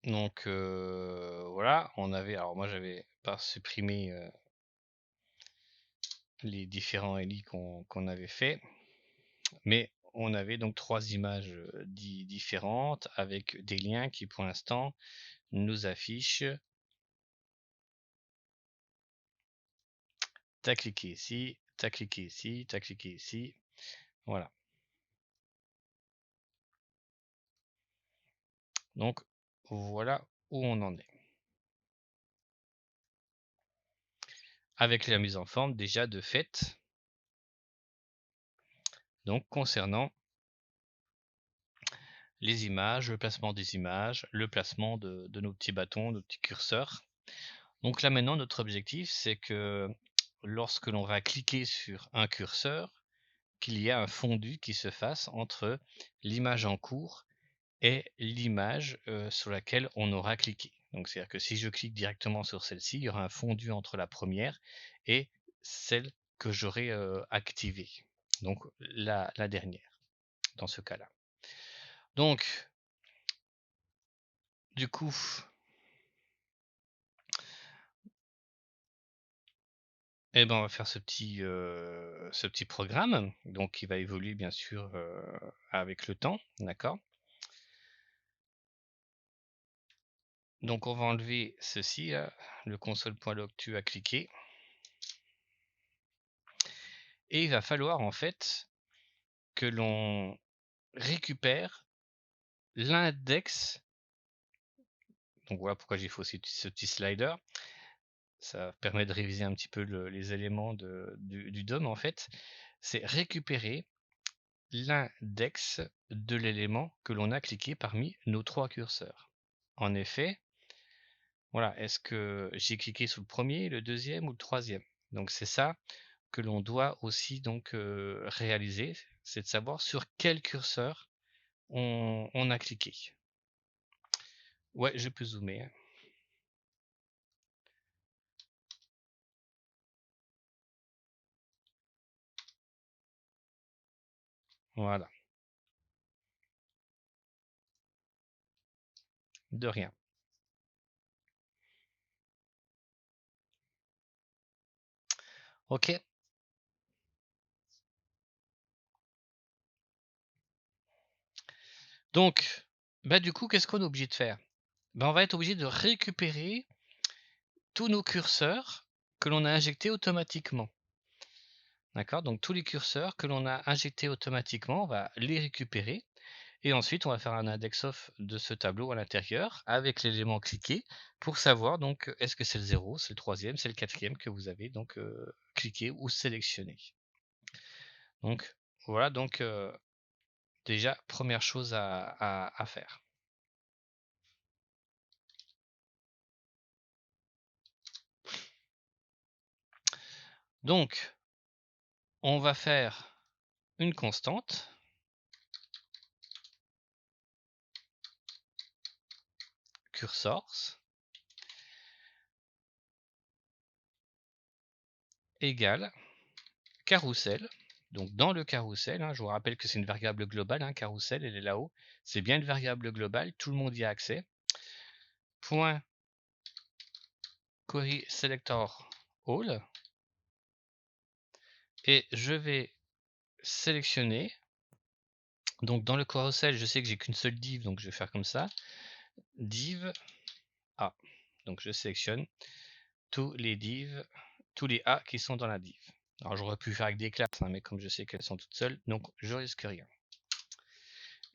Donc voilà, on avait, alors moi j'avais pas supprimé les différents ELI qu'on avait fait, mais on avait donc 3 images différentes avec des liens qui pour l'instant nous affichent. T'as cliqué ici, t'as cliqué ici, t'as cliqué ici, voilà. Donc voilà où on en est. Avec la mise en forme déjà de fait, donc concernant les images, le placement des images, le placement de nos petits bâtons, nos petits curseurs. Donc là maintenant notre objectif c'est que lorsque l'on va cliquer sur un curseur, qu'il y ait un fondu qui se fasse entre l'image en cours et l'image sur laquelle on aura cliqué. Donc c'est-à-dire que si je clique directement sur celle-ci, il y aura un fondu entre la première et celle que j'aurai activée. Donc la dernière, dans ce cas-là. Donc, du coup, eh ben, on va faire ce petit programme, donc qui va évoluer bien sûr avec le temps, d'accord? Donc on va enlever ceci là, le console.log tu as cliqué. Et il va falloir en fait que l'on récupère l'index. Donc voilà pourquoi j'ai fait aussi ce petit slider. Ça permet de réviser un petit peu les éléments du DOM en fait. C'est récupérer l'index de l'élément que l'on a cliqué parmi nos 3 curseurs. En effet, voilà, est-ce que j'ai cliqué sur le premier, le deuxième ou le troisième? Donc c'est ça que l'on doit aussi donc réaliser, c'est de savoir sur quel curseur on a cliqué. Ouais, je peux zoomer, hein. Voilà, de rien. OK. Donc, bah, du coup, qu'est-ce qu'on est obligé de faire? Bah, on va être obligé de récupérer tous nos curseurs que l'on a injectés automatiquement. D'accord? Donc tous les curseurs que l'on a injectés automatiquement, on va les récupérer et ensuite on va faire un index of de ce tableau à l'intérieur avec l'élément cliqué pour savoir donc est-ce que c'est le 0, c'est le troisième, c'est le quatrième que vous avez donc cliqué ou sélectionné. Donc voilà donc déjà première chose à faire. Donc on va faire une constante cursors égale carrousel. Donc dans le carrousel, hein, je vous rappelle que c'est une variable globale, hein, carrousel, elle est là-haut. C'est bien une variable globale, tout le monde y a accès. Point query selector all. Et je vais sélectionner. Donc dans le carrousel, je sais que j'ai qu'une seule div, donc je vais faire comme ça. Div A. Donc je sélectionne tous les divs, tous les A qui sont dans la div. Alors j'aurais pu faire avec des classes, hein, mais comme je sais qu'elles sont toutes seules, donc je risque rien.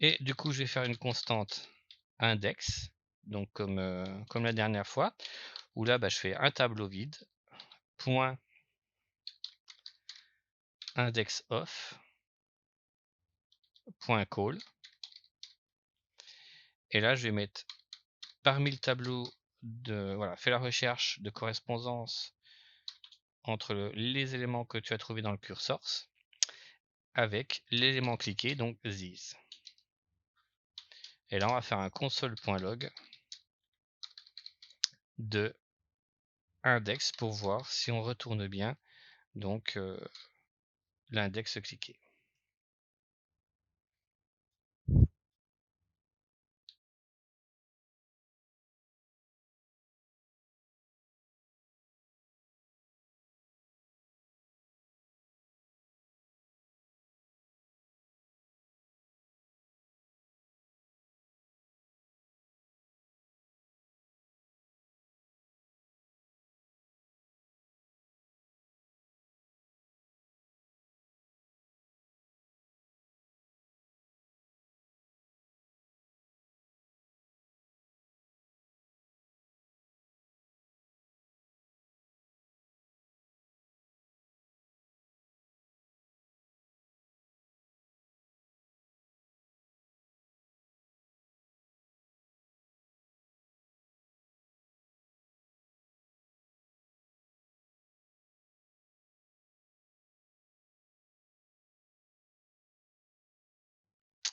Et du coup, je vais faire une constante index, donc comme la dernière fois, où là, bah, je fais un tableau vide, point index of, point call. Et là, je vais mettre parmi le tableau de, voilà, fais la recherche de correspondance entre les éléments que tu as trouvés dans le cursor avec l'élément cliqué, donc this. Et là, on va faire un console.log de index pour voir si on retourne bien donc l'index cliqué.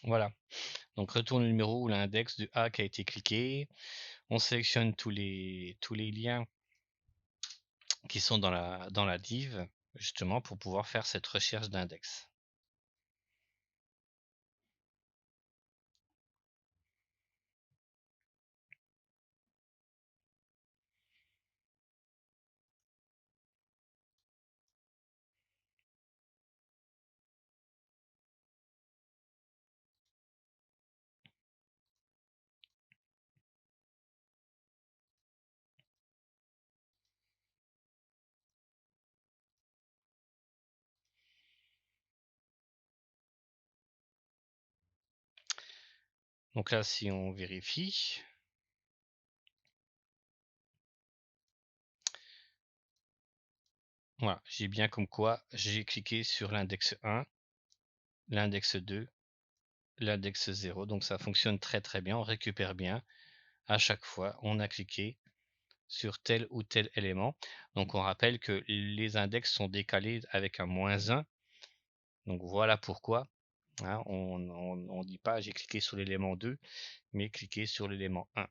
Voilà. Donc retourne le numéro ou l'index du A qui a été cliqué. On sélectionne tous les liens qui sont dans la div, justement pour pouvoir faire cette recherche d'index. Donc là, si on vérifie, voilà, j'ai bien comme quoi j'ai cliqué sur l'index 1, l'index 2, l'index 0. Donc ça fonctionne très très bien, on récupère bien. À chaque fois, on a cliqué sur tel ou tel élément. Donc on rappelle que les index sont décalés avec un -1. Donc voilà pourquoi. Hein, on ne dit pas j'ai cliqué sur l'élément 2, mais cliquer sur l'élément 1.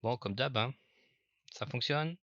Bon, comme d'hab, hein, ça fonctionne.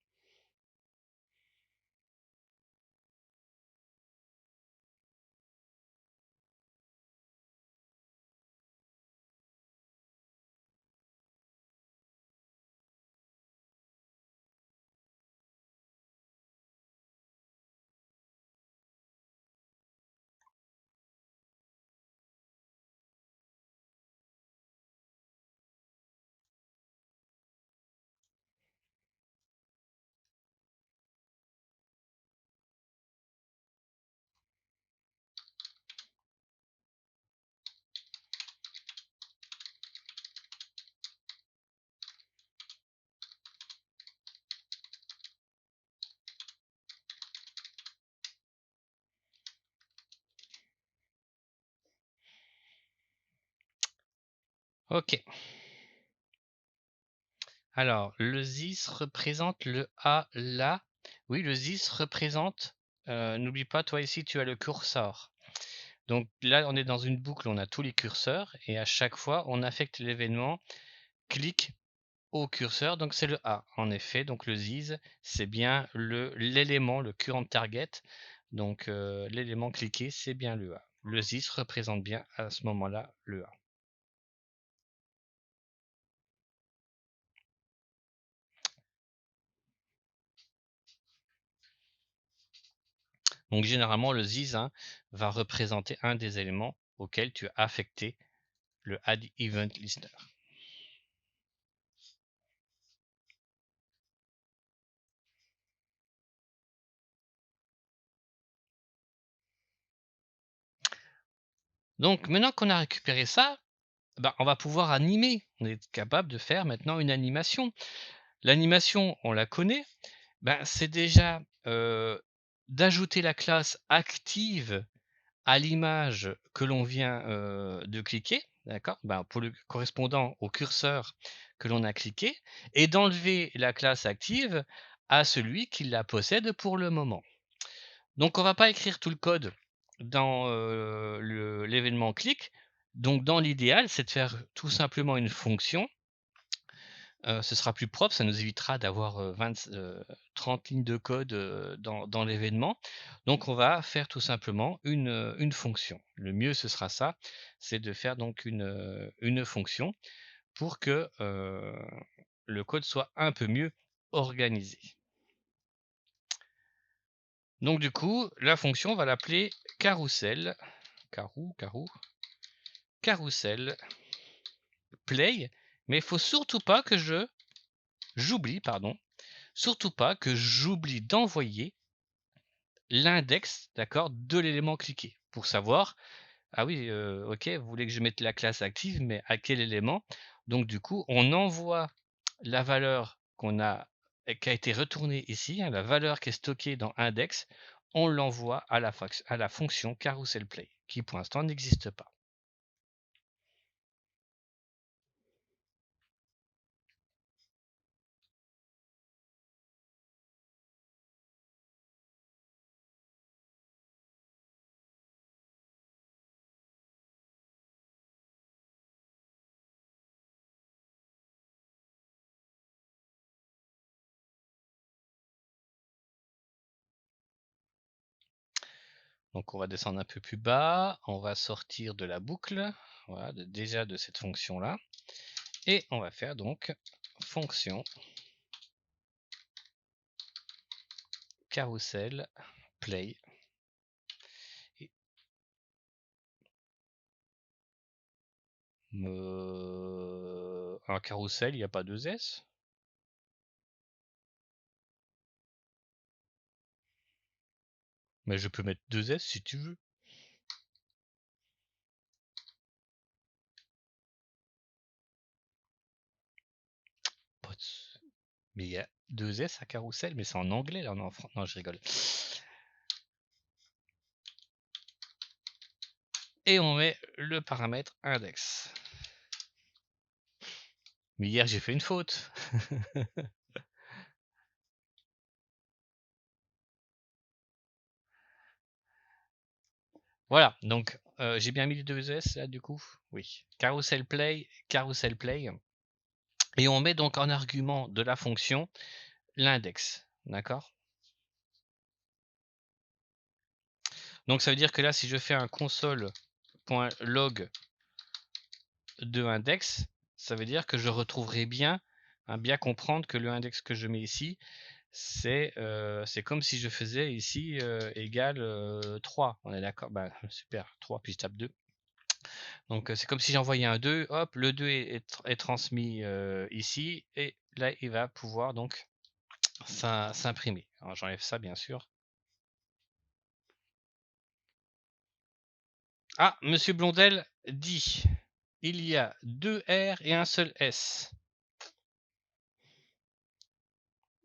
Ok. Alors, le ZIS représente le A là. Oui, le ZIS représente, n'oublie pas, toi ici, tu as le curseur. Donc là, on est dans une boucle, on a tous les curseurs, et à chaque fois, on affecte l'événement clic au curseur, donc c'est le A. En effet, donc le ZIS, c'est bien l'élément, le current target. Donc l'élément cliqué, c'est bien le A. Le ZIS représente bien à ce moment-là le A. Donc généralement, le ZIS va représenter un des éléments auxquels tu as affecté le Add Event Listener. Donc maintenant qu'on a récupéré ça, ben, on va pouvoir animer. On est capable de faire maintenant une animation. L'animation, on la connaît. Ben, c'est déjà d'ajouter la classe active à l'image que l'on vient de cliquer, d'accord? Ben, pour le correspondant au curseur que l'on a cliqué, et d'enlever la classe active à celui qui la possède pour le moment. Donc on va pas écrire tout le code dans l'événement click. Donc dans l'idéal, c'est de faire tout simplement une fonction. Ce sera plus propre, ça nous évitera d'avoir 30 lignes de code dans l'événement. Donc on va faire tout simplement une fonction. Le mieux ce sera ça, c'est de faire donc une fonction pour que le code soit un peu mieux organisé. Donc du coup, la fonction, on va l'appeler carousel, carousel play, mais il faut surtout pas que j'oublie, pardon, surtout pas que j'oublie d'envoyer l'index, d'accord, de l'élément cliqué pour savoir, ah oui, OK, vous voulez que je mette la classe active, mais à quel élément? Donc du coup, on envoie la valeur qui a été retournée ici, hein, la valeur qui est stockée dans index, on l'envoie à la fonction carouselPlay, qui pour l'instant n'existe pas. Donc on va descendre un peu plus bas, on va sortir de la boucle, voilà, déjà de cette fonction-là, et on va faire donc fonction carousel play. Un carrousel, il n'y a pas deux S? Mais je peux mettre deux S si tu veux. Mais il y a deux S à carrousel, mais c'est en anglais là, non, non, je rigole. Et on met le paramètre index. Mais hier j'ai fait une faute. Voilà, donc j'ai bien mis les deux S là du coup? Oui. Carousel play. Et on met donc en argument de la fonction l'index, d'accord? Donc ça veut dire que là, si je fais un console.log de index, ça veut dire que je retrouverai bien, bien comprendre que le index que je mets ici, c'est comme si je faisais ici égal 3. On est d'accord? Bah, super, 3, puis je tape 2. Donc c'est comme si j'envoyais un 2, hop, le 2 est transmis ici, et là il va pouvoir donc s'imprimer. Alors j'enlève ça bien sûr. Ah, Monsieur Blondel dit, il y a 2 R et un seul S.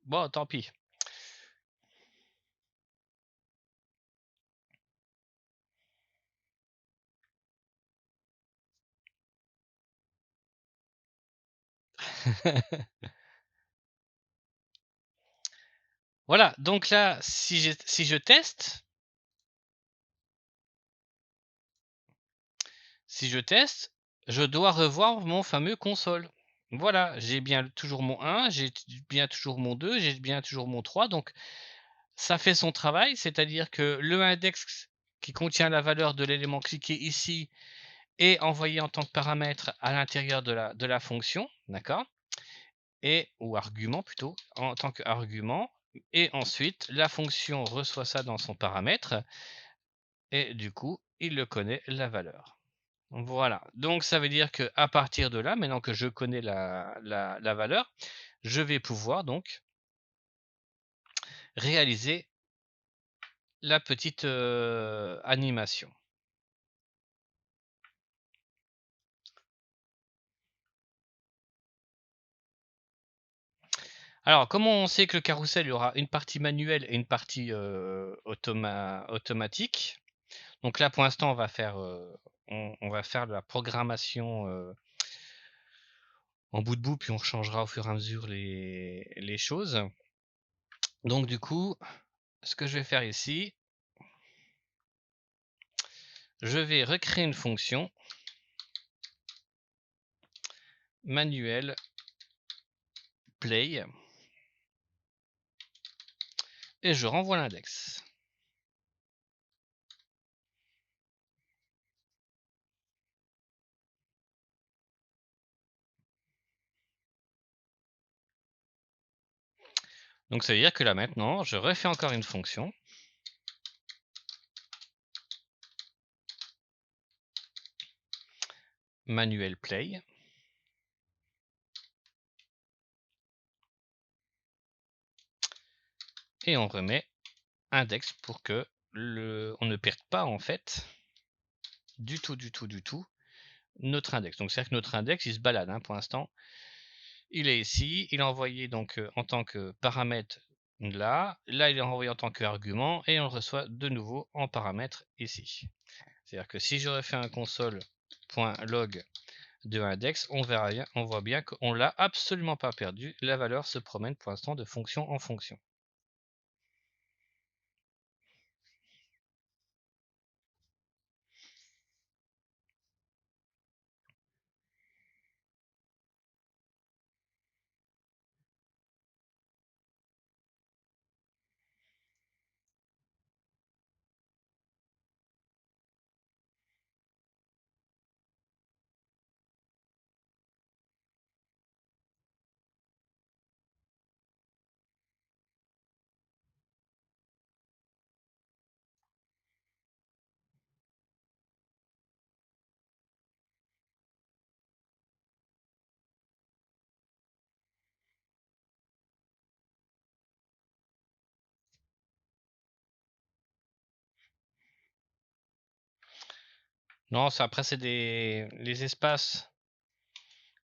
Bon, tant pis. Voilà, donc là, si je teste, je dois revoir mon fameux console. Voilà, j'ai bien toujours mon 1, j'ai bien toujours mon 2, j'ai bien toujours mon 3, donc ça fait son travail, c'est-à-dire que le index qui contient la valeur de l'élément cliqué ici est envoyé en tant que paramètre à l'intérieur de la fonction, d'accord? Ou argument plutôt, en tant qu'argument, et ensuite la fonction reçoit ça dans son paramètre, et du coup, il le connaît la valeur. Voilà, donc ça veut dire que à partir de là, maintenant que je connais la valeur, je vais pouvoir donc réaliser la petite animation. Alors, comment on sait que le carrousel, il y aura une partie manuelle et une partie automatique? Donc là, pour l'instant, on va faire de la programmation en bout de bout, puis on changera au fur et à mesure les choses. Donc du coup, ce que je vais faire ici, je vais recréer une fonction manuelle play et je renvoie l'index. Donc ça veut dire que là maintenant, je refais encore une fonction manuelle play et on remet index pour que on ne perde pas en fait du tout notre index. Donc c'est-à-dire que notre index il se balade pour l'instant. Il est ici, il est envoyé donc en tant que paramètre là il est envoyé en tant qu'argument et on le reçoit de nouveau en paramètre ici. C'est-à-dire que si je refais un console.log de index, on verra rien, on voit bien qu'on l'a absolument pas perdu. La valeur se promène pour l'instant de fonction en fonction. Non, après c'est les espaces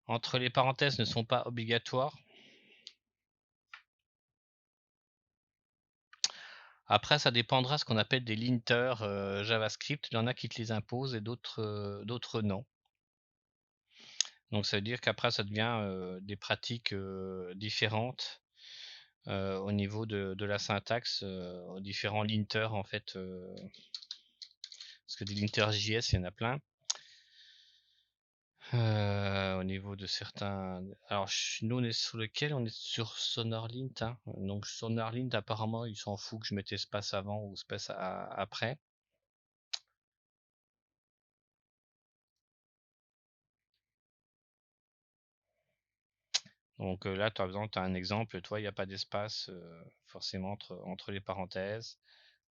entre les parenthèses ne sont pas obligatoires. Après, ça dépendra ce qu'on appelle des linters JavaScript. Il y en a qui te les imposent et d'autres non. Donc ça veut dire qu'après ça devient des pratiques différentes au niveau de la syntaxe, aux différents linters en fait. Parce que des linters JS, il y en a plein. Au niveau de certains. Alors nous on est sur lequel? On est sur SonarLint. Donc SonarLint apparemment il s'en fout que je mette espace avant ou espace après. Donc là, par exemple, tu as un exemple, toi, il n'y a pas d'espace forcément entre les parenthèses.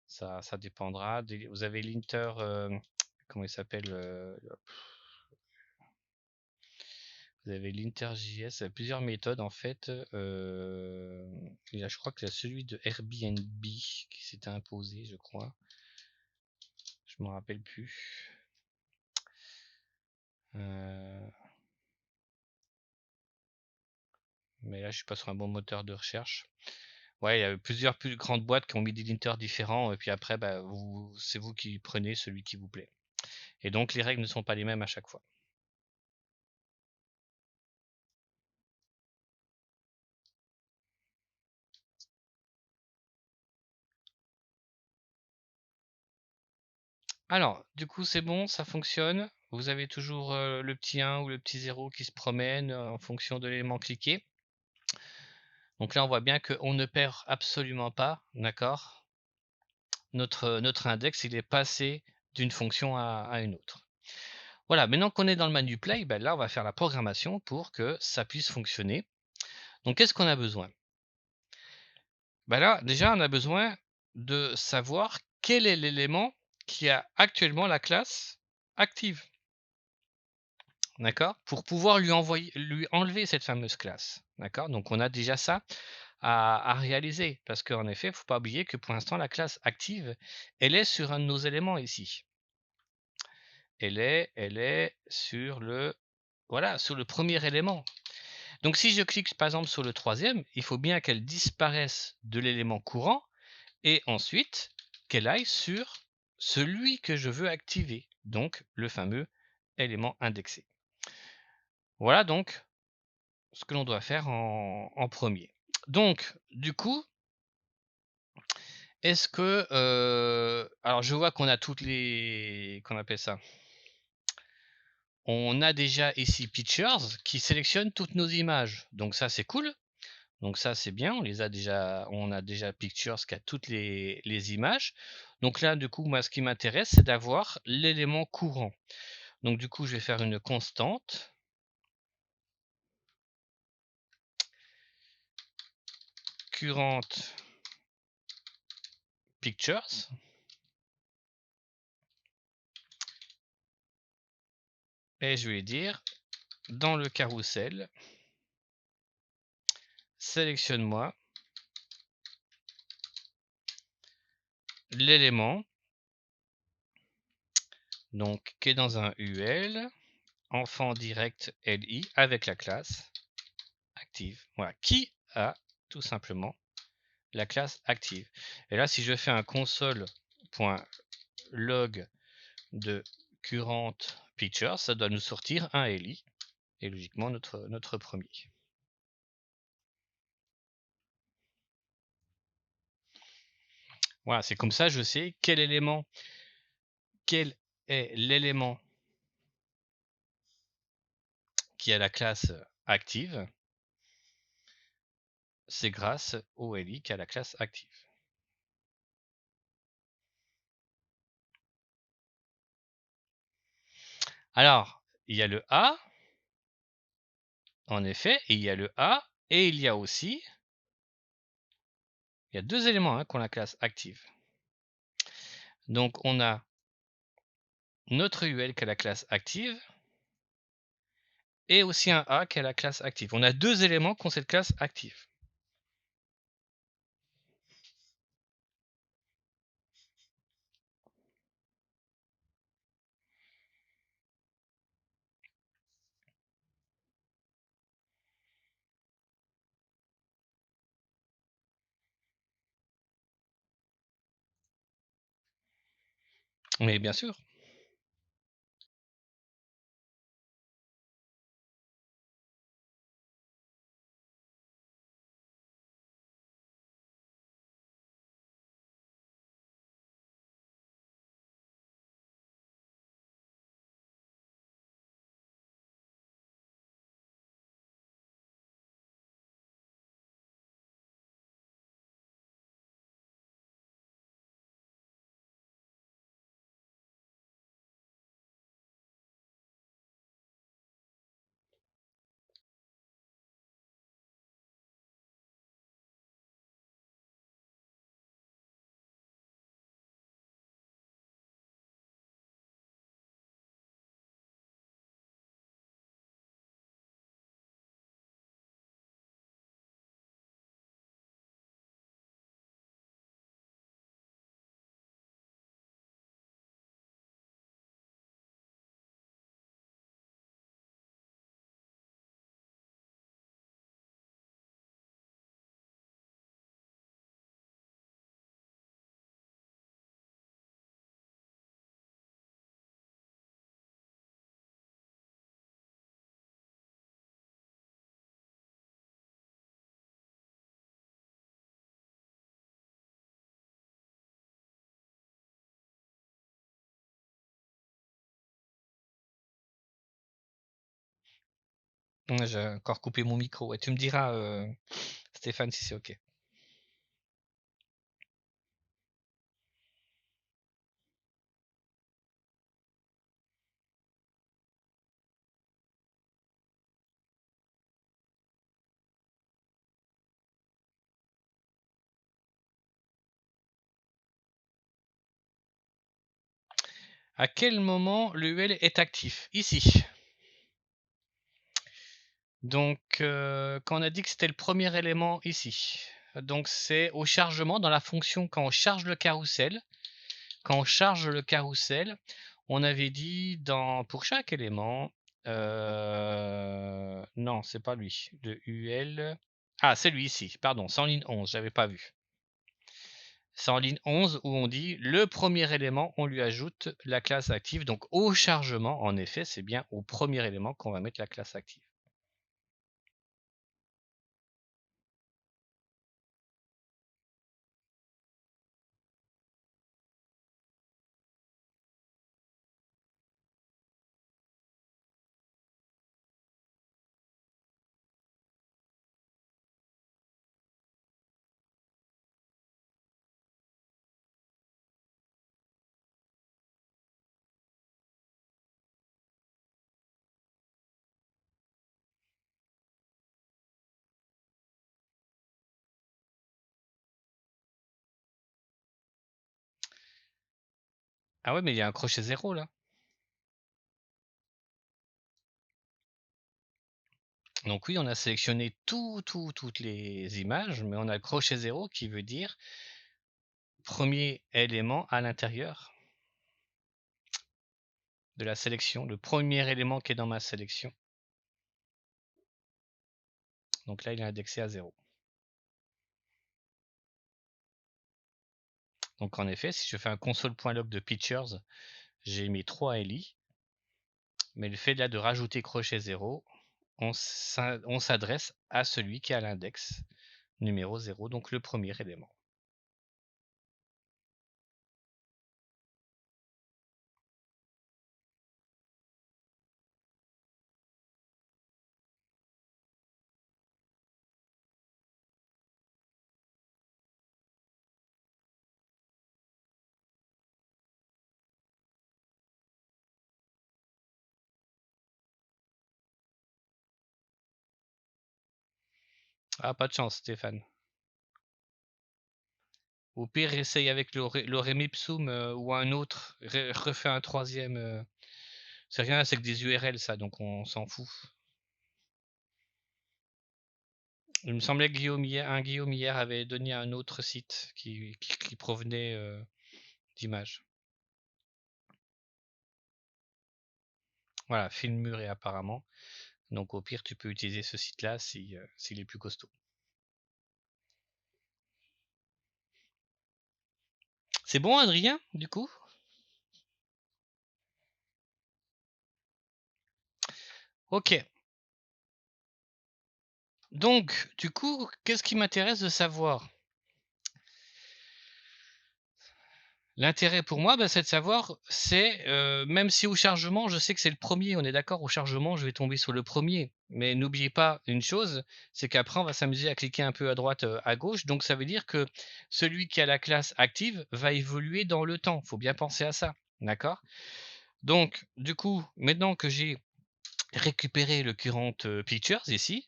Ça dépendra. Vous avez l'inter, comment il s'appelle vous avez l'inter.js, il y a plusieurs méthodes en fait. Je crois que c'est celui de Airbnb qui s'était imposé, je crois. Je me rappelle plus. Mais là, je suis pas sur un bon moteur de recherche. Ouais, il y a plusieurs plus grandes boîtes qui ont mis des linters différents, et puis après, bah, c'est vous qui prenez celui qui vous plaît. Et donc, les règles ne sont pas les mêmes à chaque fois. Alors, du coup, c'est bon, ça fonctionne. Vous avez toujours le petit 1 ou le petit 0 qui se promène en fonction de l'élément cliqué. Donc là, on voit bien qu'on ne perd absolument pas, d'accord? Notre index, il est passé d'une fonction à une autre. Voilà, maintenant qu'on est dans le menu Play, ben là, on va faire la programmation pour que ça puisse fonctionner. Donc, qu'est-ce qu'on a besoin? Ben là, déjà, on a besoin de savoir quel est l'élément qui a actuellement la classe active. D'accord? Pour pouvoir lui enlever cette fameuse classe. D'accord? Donc, on a déjà ça à réaliser. Parce qu'en effet, il ne faut pas oublier que pour l'instant, la classe active, elle est sur un de nos éléments ici. Elle est sur voilà, sur le premier élément. Donc si je clique par exemple sur le troisième, il faut bien qu'elle disparaisse de l'élément courant et ensuite qu'elle aille sur celui que je veux activer, donc le fameux élément indexé. Voilà donc ce que l'on doit faire en premier. Donc du coup, est-ce que alors je vois qu'on a toutes les qu'on appelle ça. On a déjà ici Pictures qui sélectionne toutes nos images. Donc ça c'est cool. Donc ça c'est bien, on a déjà Pictures qui a toutes les images. Donc là du coup moi ce qui m'intéresse c'est d'avoir l'élément courant. Donc du coup je vais faire une constante current pictures et je vais dire dans le carrousel sélectionne-moi l'élément donc qui est dans un UL, enfant direct LI avec la classe active. Voilà, qui a tout simplement la classe active. Et là, si je fais un console.log de current picture, ça doit nous sortir un LI et logiquement notre premier. Voilà, c'est comme ça je sais quel est l'élément qui a la classe active. C'est grâce au LI qui a la classe active. Alors, il y a le A, en effet, et il y a le A, et il y a aussi, il y a deux éléments qui ont la classe active. Donc, on a notre UL qui a la classe active, et aussi un A qui a la classe active. On a deux éléments qui ont cette classe active. Mais bien sûr. J'ai encore coupé mon micro. Et tu me diras, Stéphane, si c'est OK. À quel moment l'UL est actif? Ici. Donc, quand on a dit que c'était le premier élément ici, donc c'est au chargement dans la fonction quand on charge le carrousel. Quand on charge le carrousel, on avait dit pour chaque élément, non, c'est pas lui, le UL. Ah, c'est lui ici, pardon, c'est en ligne 11, j'avais pas vu. C'est en ligne 11 où on dit le premier élément, on lui ajoute la classe active. Donc au chargement, en effet, c'est bien au premier élément qu'on va mettre la classe active. Ah ouais, mais il y a un crochet 0 là. Donc oui, on a sélectionné toutes les images, mais on a le crochet 0 qui veut dire premier élément à l'intérieur de la sélection, le premier élément qui est dans ma sélection. Donc là, il est indexé à 0. Donc en effet, si je fais un console.log de pictures, j'ai mis 3 LI, mais le fait là de rajouter crochet 0, on s'adresse à celui qui a l'index numéro 0, donc le premier élément. Ah, pas de chance, Stéphane. Au pire, essaye avec l'Orem Ipsum ou un autre, refais un troisième. C'est rien, c'est que des URL ça, donc on s'en fout. Il me semblait que Guillaume hier avait donné un autre site qui provenait d'images. Voilà, Filmur et apparemment. Donc au pire, tu peux utiliser ce site-là s'il est plus costaud. C'est bon, Adrien, du coup? Ok. Donc, du coup, qu'est-ce qui m'intéresse de savoir? L'intérêt pour moi, c'est de savoir, même si au chargement, je sais que c'est le premier, on est d'accord, au chargement, je vais tomber sur le premier. Mais n'oubliez pas une chose, c'est qu'après, on va s'amuser à cliquer un peu à droite, à gauche. Donc, ça veut dire que celui qui a la classe active va évoluer dans le temps. Il faut bien penser à ça. D'accord? Donc, du coup, maintenant que j'ai récupéré le current pictures ici,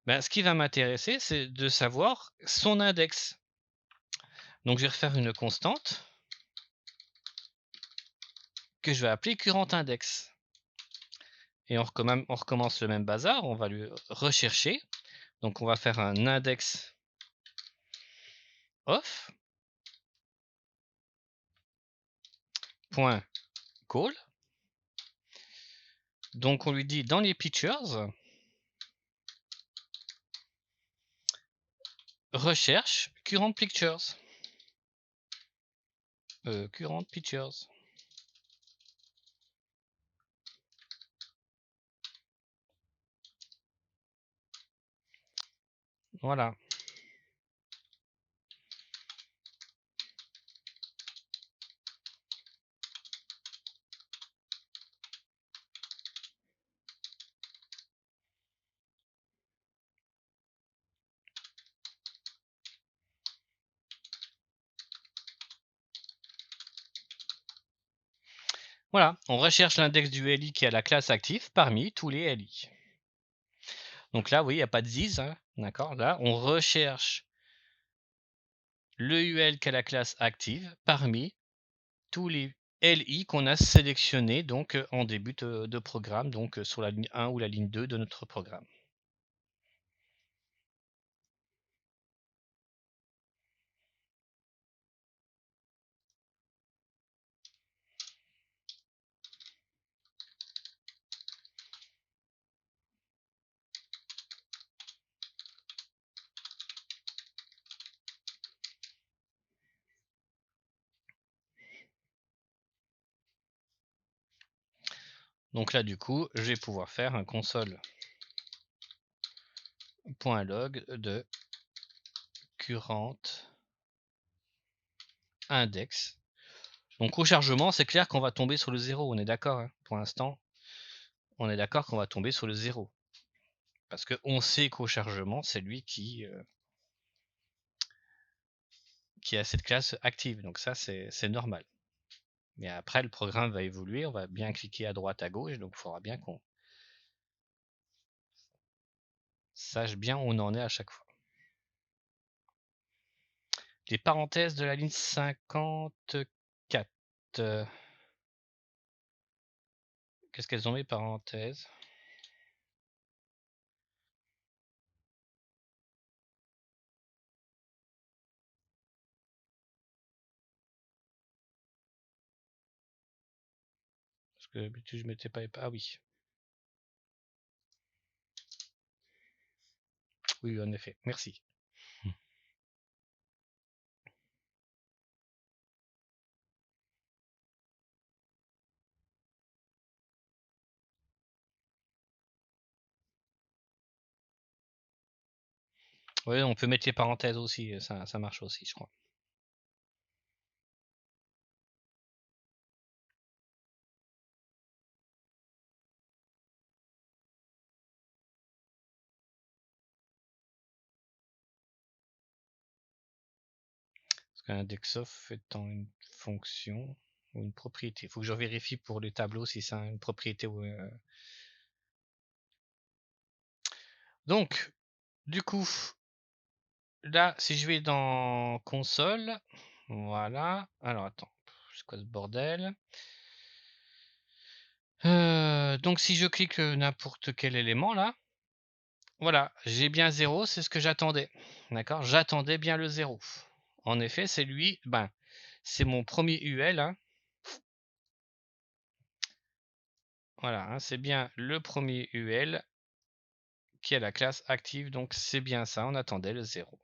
ce qui va m'intéresser, c'est de savoir son index. Donc, je vais refaire une constante que je vais appeler current index. Et on recommence le même bazar, on va lui rechercher. Donc on va faire un index of point call. Donc on lui dit dans les pictures, recherche current pictures. Current pictures. Voilà. Voilà, on recherche l'index du LI qui a la classe active parmi tous les LI. Donc là, oui, il n'y a pas de ziz, hein, d'accord? Là, on recherche le UL qui a la classe active parmi tous les LI qu'on a sélectionnés donc en début de programme, donc sur la ligne 1 ou la ligne 2 de notre programme. Donc là, du coup, je vais pouvoir faire un console.log de current index. Donc au chargement, c'est clair qu'on va tomber sur le 0, on est d'accord, hein. Pour l'instant, on est d'accord qu'on va tomber sur le 0. Parce qu'on sait qu'au chargement, c'est lui qui a cette classe active. Donc ça, c'est normal. Mais après, le programme va évoluer, on va bien cliquer à droite, à gauche, donc il faudra bien qu'on sache bien où on en est à chaque fois. Les parenthèses de la ligne 54. Qu'est-ce qu'elles ont, mes parenthèses? Parce que d'habitude je mettais pas. Ah oui. Oui, en effet. Merci. Oui, on peut mettre les parenthèses aussi, ça marche aussi, je crois. Parce qu'un index-of étant une fonction ou une propriété. Il faut que je vérifie pour les tableaux si c'est une propriété ou... Donc, du coup, là, si je vais dans console, voilà. Alors, attends, c'est quoi ce bordel? Donc, si je clique n'importe quel élément, là, voilà, j'ai bien 0, c'est ce que j'attendais. D'accord? J'attendais bien le 0. En effet, c'est lui, ben, c'est mon premier UL, hein. Voilà, hein, c'est bien le premier UL qui est la classe active, donc c'est bien ça, on attendait le 0.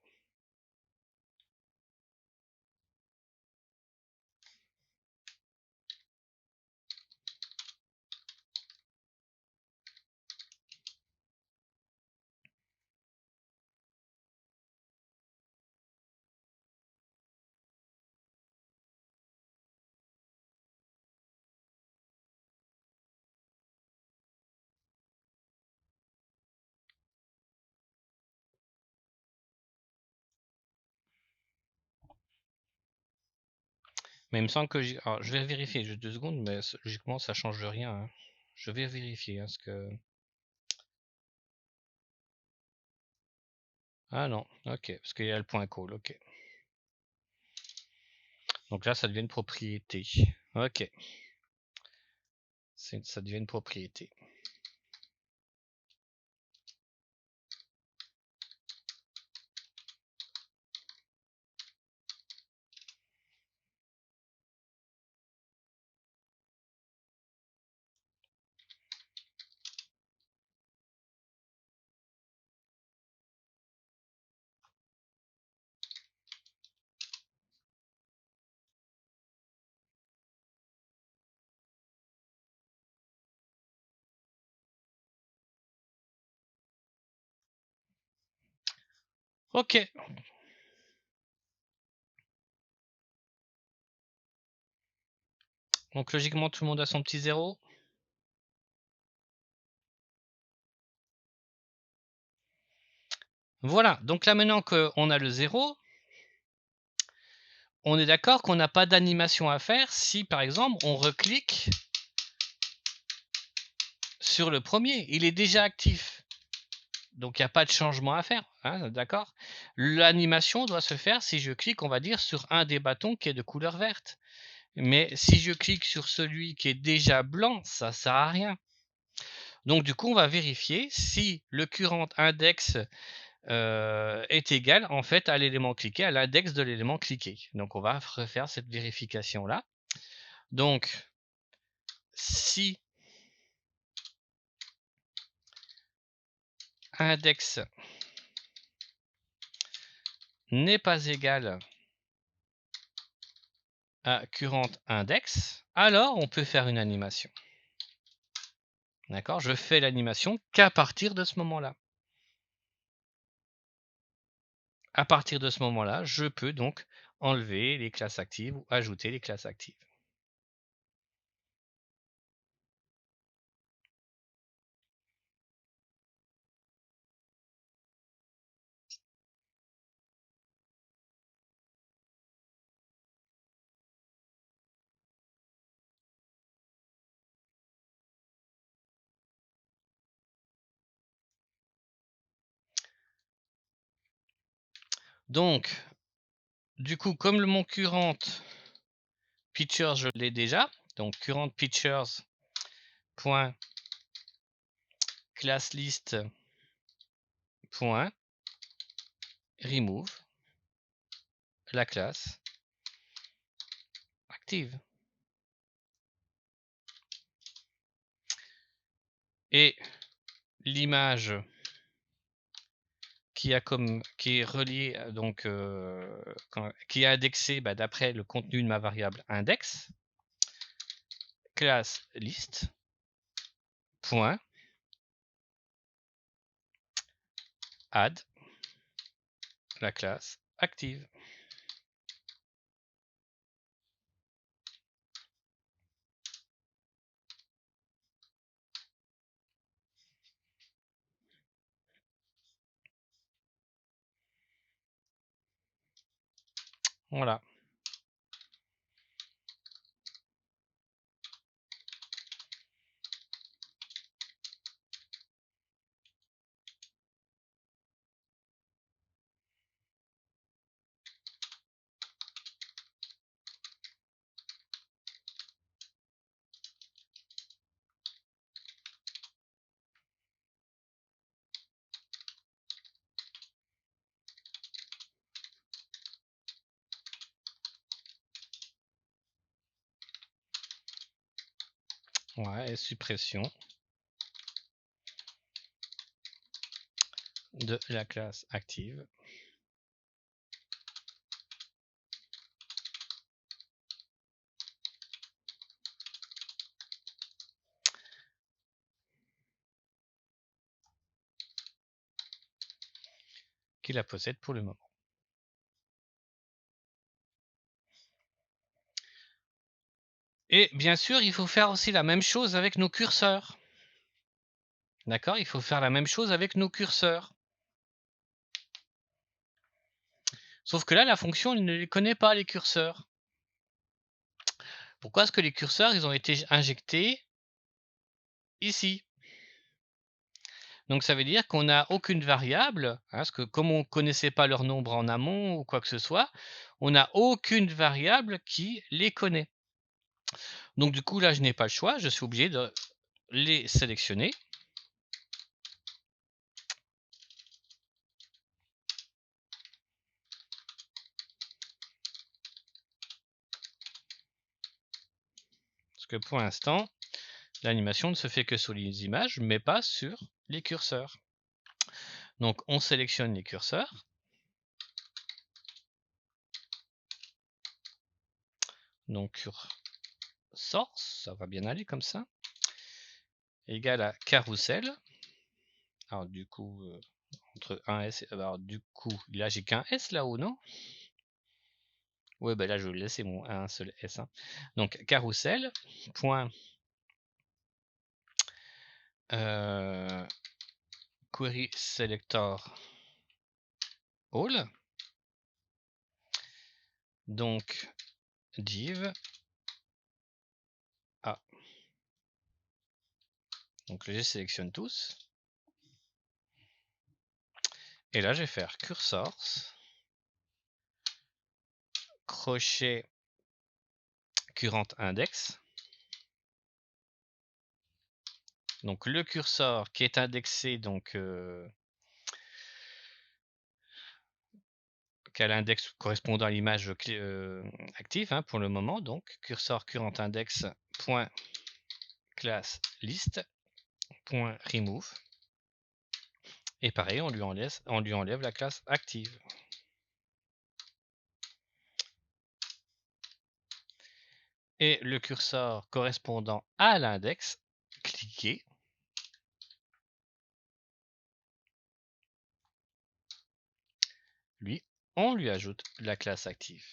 Mais il me semble que alors, je vais vérifier juste 2 secondes, mais logiquement ça change rien, hein. Je vais vérifier, hein, ce que... Ah non, ok, parce qu'il y a le point call, ok. Donc là, ça devient une propriété. Ok. Ça devient une propriété. Ok. Donc logiquement, tout le monde a son petit 0. Voilà, donc là maintenant qu'on a le 0, on est d'accord qu'on n'a pas d'animation à faire si par exemple on reclique sur le premier. Il est déjà actif. Donc il n'y a pas de changement à faire, hein, d'accord? L'animation doit se faire si je clique, on va dire, sur un des bâtons qui est de couleur verte. Mais si je clique sur celui qui est déjà blanc, ça ne sert à rien. Donc du coup, on va vérifier si le current index est égal en fait à l'élément cliqué, à l'index de l'élément cliqué. Donc on va refaire cette vérification là. Donc si index n'est pas égal à current index, alors on peut faire une animation. D'accord? Je fais l'animation qu'à partir de ce moment-là. À partir de ce moment-là, je peux donc enlever les classes actives ou ajouter les classes actives. Donc, du coup, comme mon current pictures, je l'ai déjà, donc current pictures point class list point remove la classe active. et l'image qui est reliée donc qui est indexée d'après le contenu de ma variable index, classe list point add la classe active. Voilà. Ouais, et suppression de la classe active. Qui la possède pour le moment. Et bien sûr, il faut faire aussi la même chose avec nos curseurs. D'accord? Il faut faire la même chose avec nos curseurs. Sauf que là, la fonction, elle ne les connaît pas, les curseurs. Pourquoi est-ce que les curseurs, ils ont été injectés ici? Donc ça veut dire qu'on n'a aucune variable, hein, parce que comme on ne connaissait pas leur nombre en amont ou quoi que ce soit, on n'a aucune variable qui les connaît. Donc du coup, là, je n'ai pas le choix, je suis obligé de les sélectionner. Parce que pour l'instant, l'animation ne se fait que sur les images, mais pas sur les curseurs. Donc on sélectionne les curseurs. Donc cursor, ça va bien aller comme ça. Égal à carrousel. Alors du coup, entre 1 S et... alors du coup, là j'ai qu'un S là-haut, non? Ouais, ben là je vais le laisser un seul S. Hein. Donc carrousel, point query selector all. Donc div A. Donc je sélectionne tous. Et là je vais faire cursor, crochet current index. Donc le curseur qui est indexé, donc qu'à l'index correspondant à l'image active hein, pour le moment. Donc cursor current index point classe list point remove. Et pareil, on lui enlève la classe active. Et le curseur correspondant à l'index, cliquez. Lui, on lui ajoute la classe active.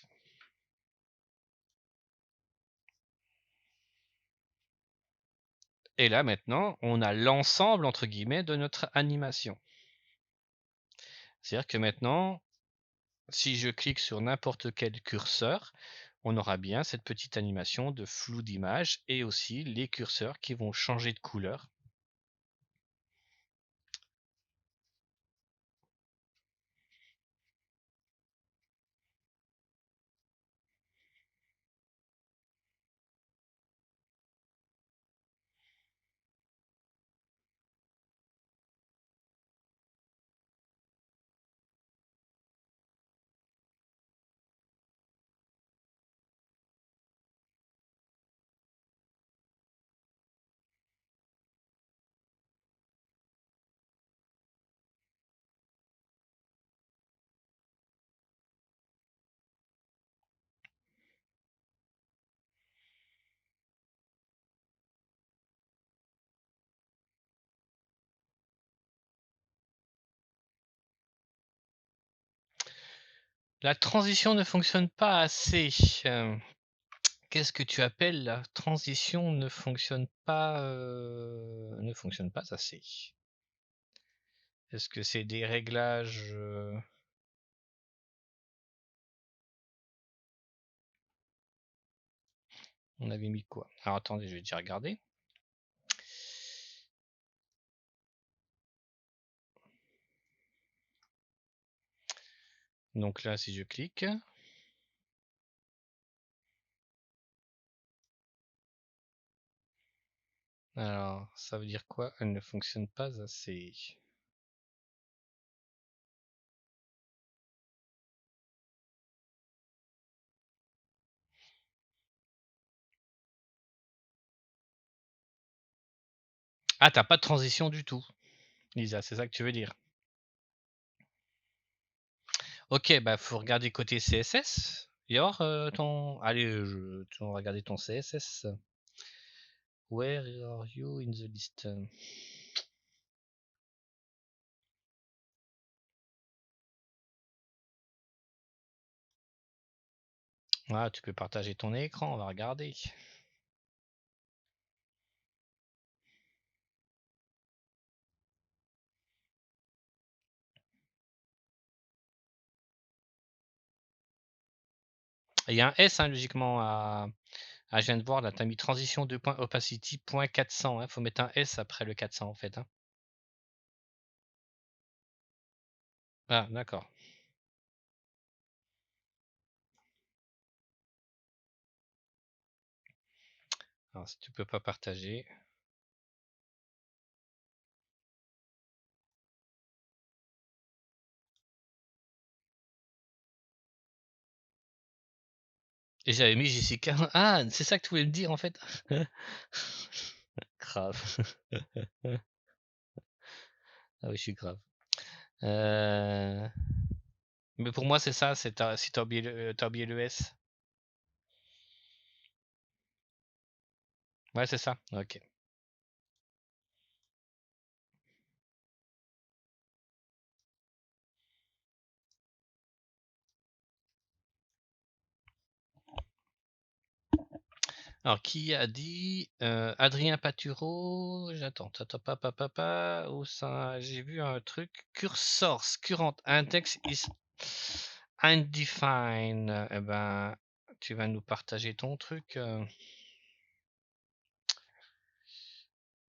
Et là, maintenant, on a l'ensemble, entre guillemets, de notre animation. C'est-à-dire que maintenant, si je clique sur n'importe quel curseur, on aura bien cette petite animation de flou d'image et aussi les curseurs qui vont changer de couleur. La transition ne fonctionne pas assez. Qu'est-ce que tu appelles la transition ne fonctionne pas assez? Est-ce que c'est des réglages, on avait mis quoi? Alors attendez, je vais déjà regarder. Donc là, si je clique, alors ça veut dire quoi? Elle ne fonctionne pas assez. Ah, t'as pas de transition du tout, Lisa, c'est ça que tu veux dire? OK, bah, faut regarder côté CSS. Et alors, ton allez, on va regarder ton CSS. Where are you in the list? Ah, tu peux partager ton écran, on va regarder. Il y a un S, hein, logiquement je viens de voir là, tu as mis transition de point opacity point 400, hein, faut mettre un S après le 400 en fait, hein. Ah d'accord. Alors si tu peux pas partager. Et j'avais mis Jessica. Ah, c'est ça que tu voulais me dire en fait? Grave. Ah oui, je suis grave. Mais pour moi, c'est ça, c'est si tu oublié le S. Ouais, c'est ça. OK. Alors, qui a dit Adrien Patureau? J'attends. Où ça? J'ai vu un truc. Cursor's current index is undefined. Eh ben, tu vas nous partager ton truc.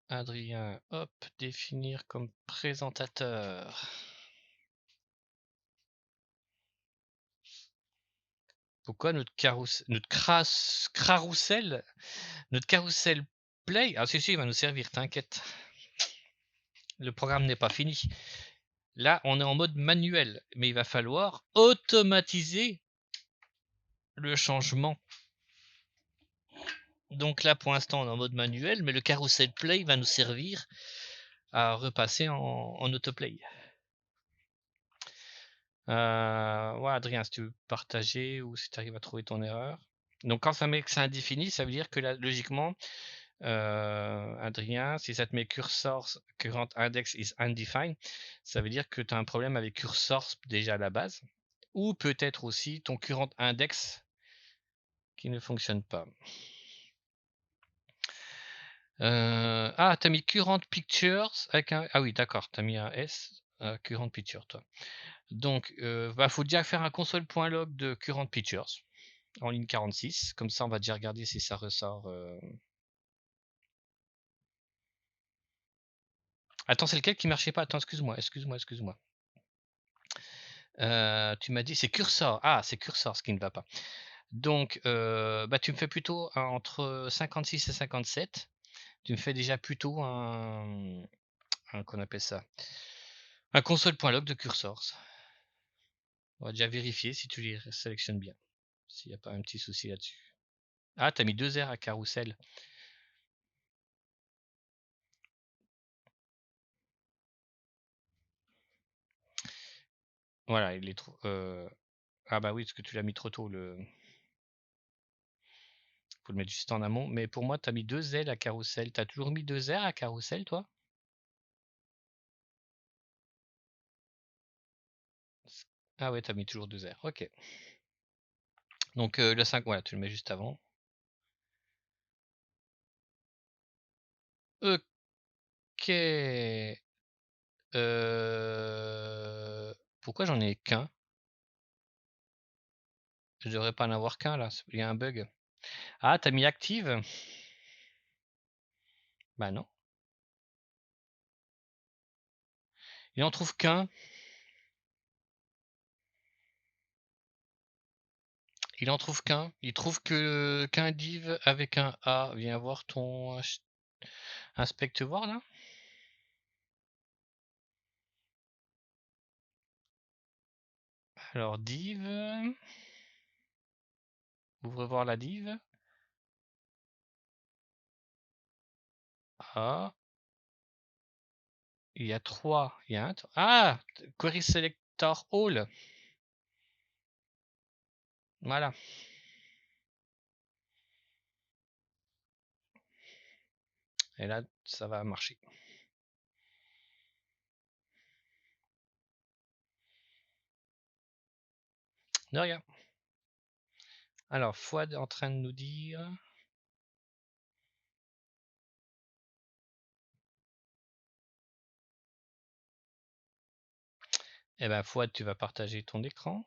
Adrien, hop, définir comme présentateur. Pourquoi notre carousel, notre carousel play? Ah si, si, il va nous servir, t'inquiète. Le programme n'est pas fini. Là, on est en mode manuel, mais il va falloir automatiser le changement. Donc là, pour l'instant, on est en mode manuel, mais le carousel play va nous servir à repasser en autoplay. Ouais, Adrien, si tu veux partager ou si tu arrives à trouver ton erreur. Donc quand ça met que c'est indéfini, ça veut dire que là, logiquement, Adrien, si ça te met cursor current index is undefined, ça veut dire que tu as un problème avec cursor déjà à la base, ou peut-être aussi ton current index qui ne fonctionne pas. Ah, t'as mis current pictures avec un. Ah oui, d'accord, t'as mis un S, current picture, toi. Donc, faut déjà faire un console.log de current pictures en ligne 46. Comme ça, on va déjà regarder si ça ressort. Attends, c'est lequel qui marchait pas? Attends, excuse-moi. Tu m'as dit c'est cursor. Ah, c'est cursor ce qui ne va pas. Donc, tu me fais plutôt entre 56 et 57. Tu me fais déjà plutôt qu'on appelle ça? Un console.log de cursors. On va déjà vérifier si tu les sélectionnes bien. S'il n'y a pas un petit souci là-dessus. Ah, t'as mis 2 R à carrousel. Voilà, il est trop. Ah bah oui, parce que tu l'as mis trop tôt. Faut le mettre juste en amont. Mais pour moi, t'as mis 2 L à carrousel. T'as toujours mis 2 R à carrousel, toi? Ah ouais, t'as mis toujours 2 R. Ok. Donc le 5, voilà, tu le mets juste avant. Ok. Pourquoi j'en ai qu'un? Je devrais pas en avoir qu'un là, il y a un bug. Ah, t'as mis active? Bah non. Il en trouve qu'un. Il en trouve qu'un. Il trouve que qu'un div avec un A. Viens voir ton inspecte voir là. Alors div. Ouvre voir la div. Ah. Il y a 3. Il y a un. Ah! Query selector all. Voilà. Et là, ça va marcher. De rien. Alors, Fouad est en train de nous dire. Eh ben, Fouad, tu vas partager ton écran.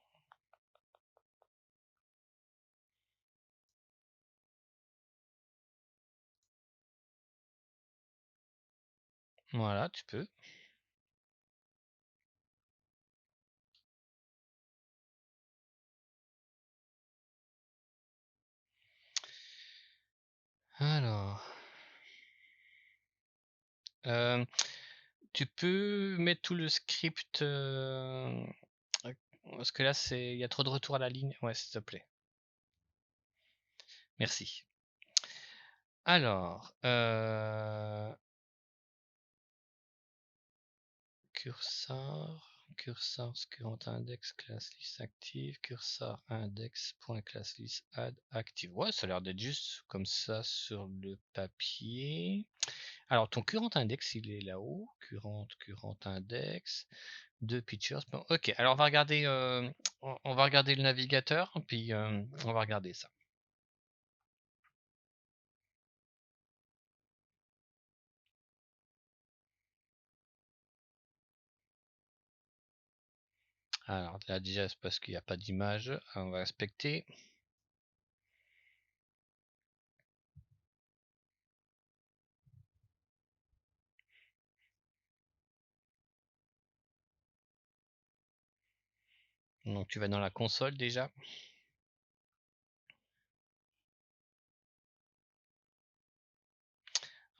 Voilà, tu peux. Alors. Tu peux mettre tout le script. Parce que là, il y a trop de retours à la ligne. Ouais, s'il te plaît. Merci. Alors. Cursor. Cursor, current index, class list active. Cursor index, point class list add active. Ouais, ça a l'air d'être juste comme ça sur le papier. Alors, ton current index, il est là-haut. Current index. 2 pictures. Bon, ok, alors on va regarder le navigateur, puis on va regarder ça. Alors là déjà c'est parce qu'il n'y a pas d'image, on va inspecter. Donc tu vas dans la console déjà.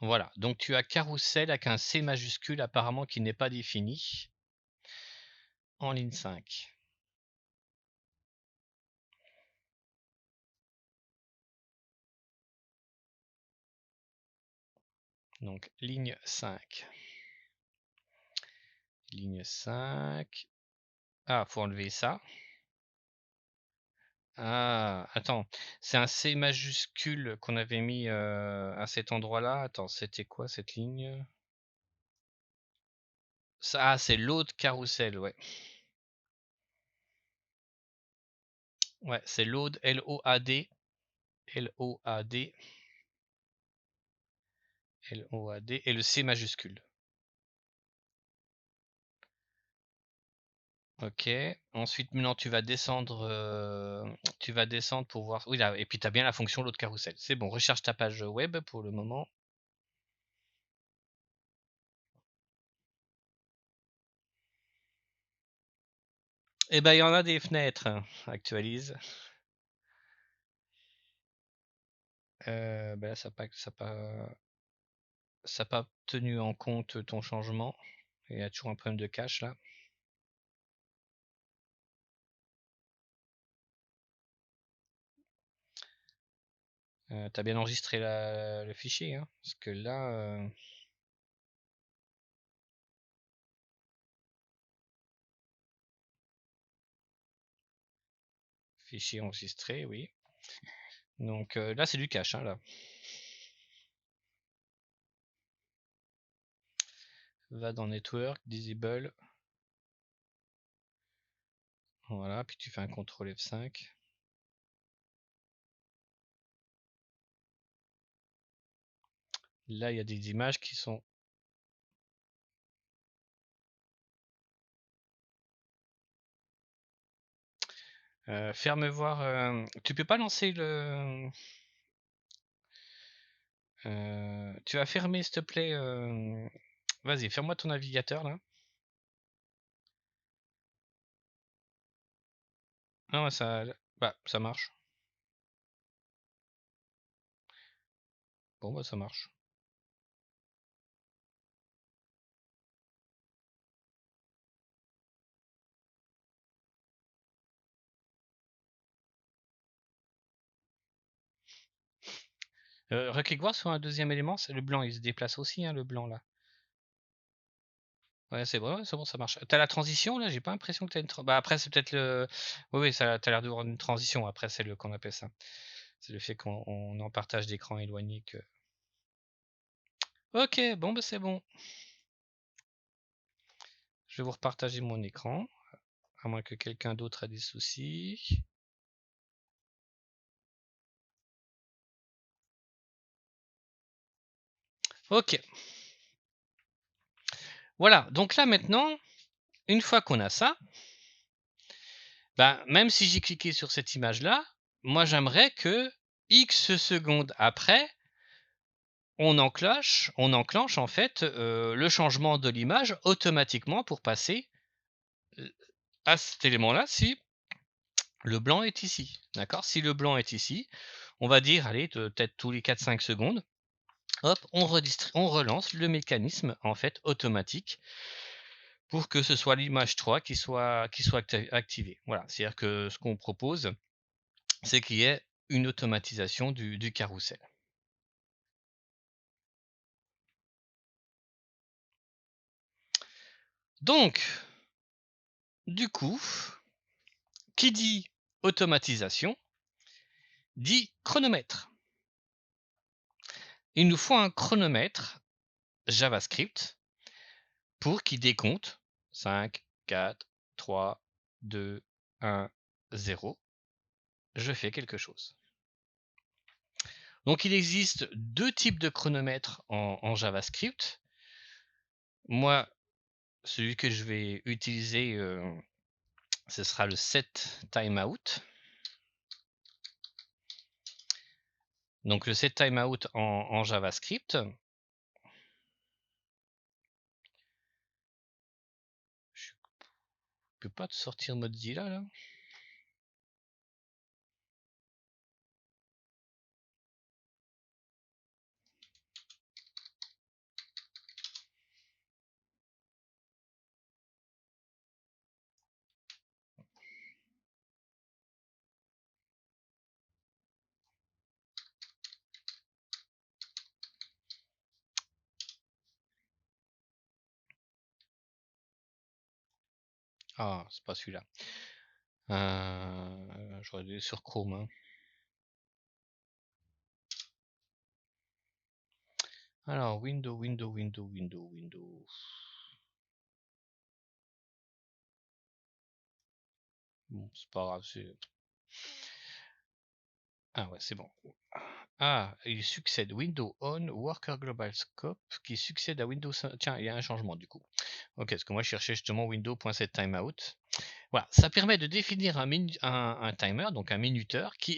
Voilà, donc tu as carrousel avec un C majuscule apparemment qui n'est pas défini en ligne 5. Donc ligne 5. Ligne 5. Ah, faut enlever ça. Ah, attends, c'est un C majuscule qu'on avait mis à cet endroit-là. Attends, c'était quoi cette ligne? Ça, c'est l'autre carrousel, ouais. Ouais, c'est load, L-O-A-D, L-O-A-D, L-O-A-D, et le C majuscule. Ok. Ensuite, maintenant, tu vas descendre pour voir. Oui, là, et puis tu as bien la fonction load carousel. C'est bon, recherche ta page web pour le moment. Eh ben, il y en a des fenêtres. Actualise. Ben là, ça pas tenu en compte ton changement. Il y a toujours un problème de cache là. Tu as bien enregistré le fichier, hein, parce que là, fichier enregistré, oui. Donc là, c'est du cache, hein, là. Va dans Network, Disable. Voilà, puis tu fais un CTRL F5. Là, il y a des images qui sont... Faire-me voir... Tu peux pas lancer le... tu vas fermer, s'il te plaît. Vas-y, ferme-moi ton navigateur, là. Non, ça... Bah, ça marche. Bon, bah, ça marche. Reclique voir sur un deuxième élément, c'est le blanc, il se déplace aussi, hein, le blanc, là. Ouais, c'est vrai, ouais, c'est bon, ça marche. T'as la transition, là? J'ai pas l'impression que t'as une... Bah, après, c'est peut-être le... Oui, oui, ça, t'as l'air d'avoir une transition. Après, c'est le qu'on appelle ça. C'est le fait qu'on en partage d'écran éloigné que... Ok, bon, bah, c'est bon. Je vais vous repartager mon écran, à moins que quelqu'un d'autre ait des soucis. Ok. Voilà, donc là, maintenant, une fois qu'on a ça, bah, même si j'ai cliqué sur cette image-là, moi, j'aimerais que X secondes après, on enclenche en fait le changement de l'image automatiquement pour passer à cet élément-là si le blanc est ici. D'accord? Si le blanc est ici, on va dire, allez, peut-être tous les 4-5 secondes, hop, on relance le mécanisme en fait automatique pour que ce soit l'image 3 qui soit activée. Voilà, c'est-à-dire que ce qu'on propose, c'est qu'il y ait une automatisation du carrousel. Donc, du coup, qui dit automatisation dit chronomètre. Il nous faut un chronomètre JavaScript pour qu'il décompte 5, 4, 3, 2, 1, 0. Je fais quelque chose. Donc il existe deux types de chronomètres en JavaScript. Moi, celui que je vais utiliser, ce sera le setTimeout. Donc le setTimeout en JavaScript. Je peux pas te sortir Mozilla là. Ah, c'est pas celui-là. J'aurais dû sur Chrome. Hein. Alors, Windows. Bon, c'est pas grave. Ah ouais, c'est bon. Ah, il succède Windows On Worker Global Scope qui succède à Windows. Tiens, il y a un changement du coup. Ok, parce que moi je cherchais justement Windows.setTimeout. Voilà, ça permet de définir un timer, donc un minuteur, qui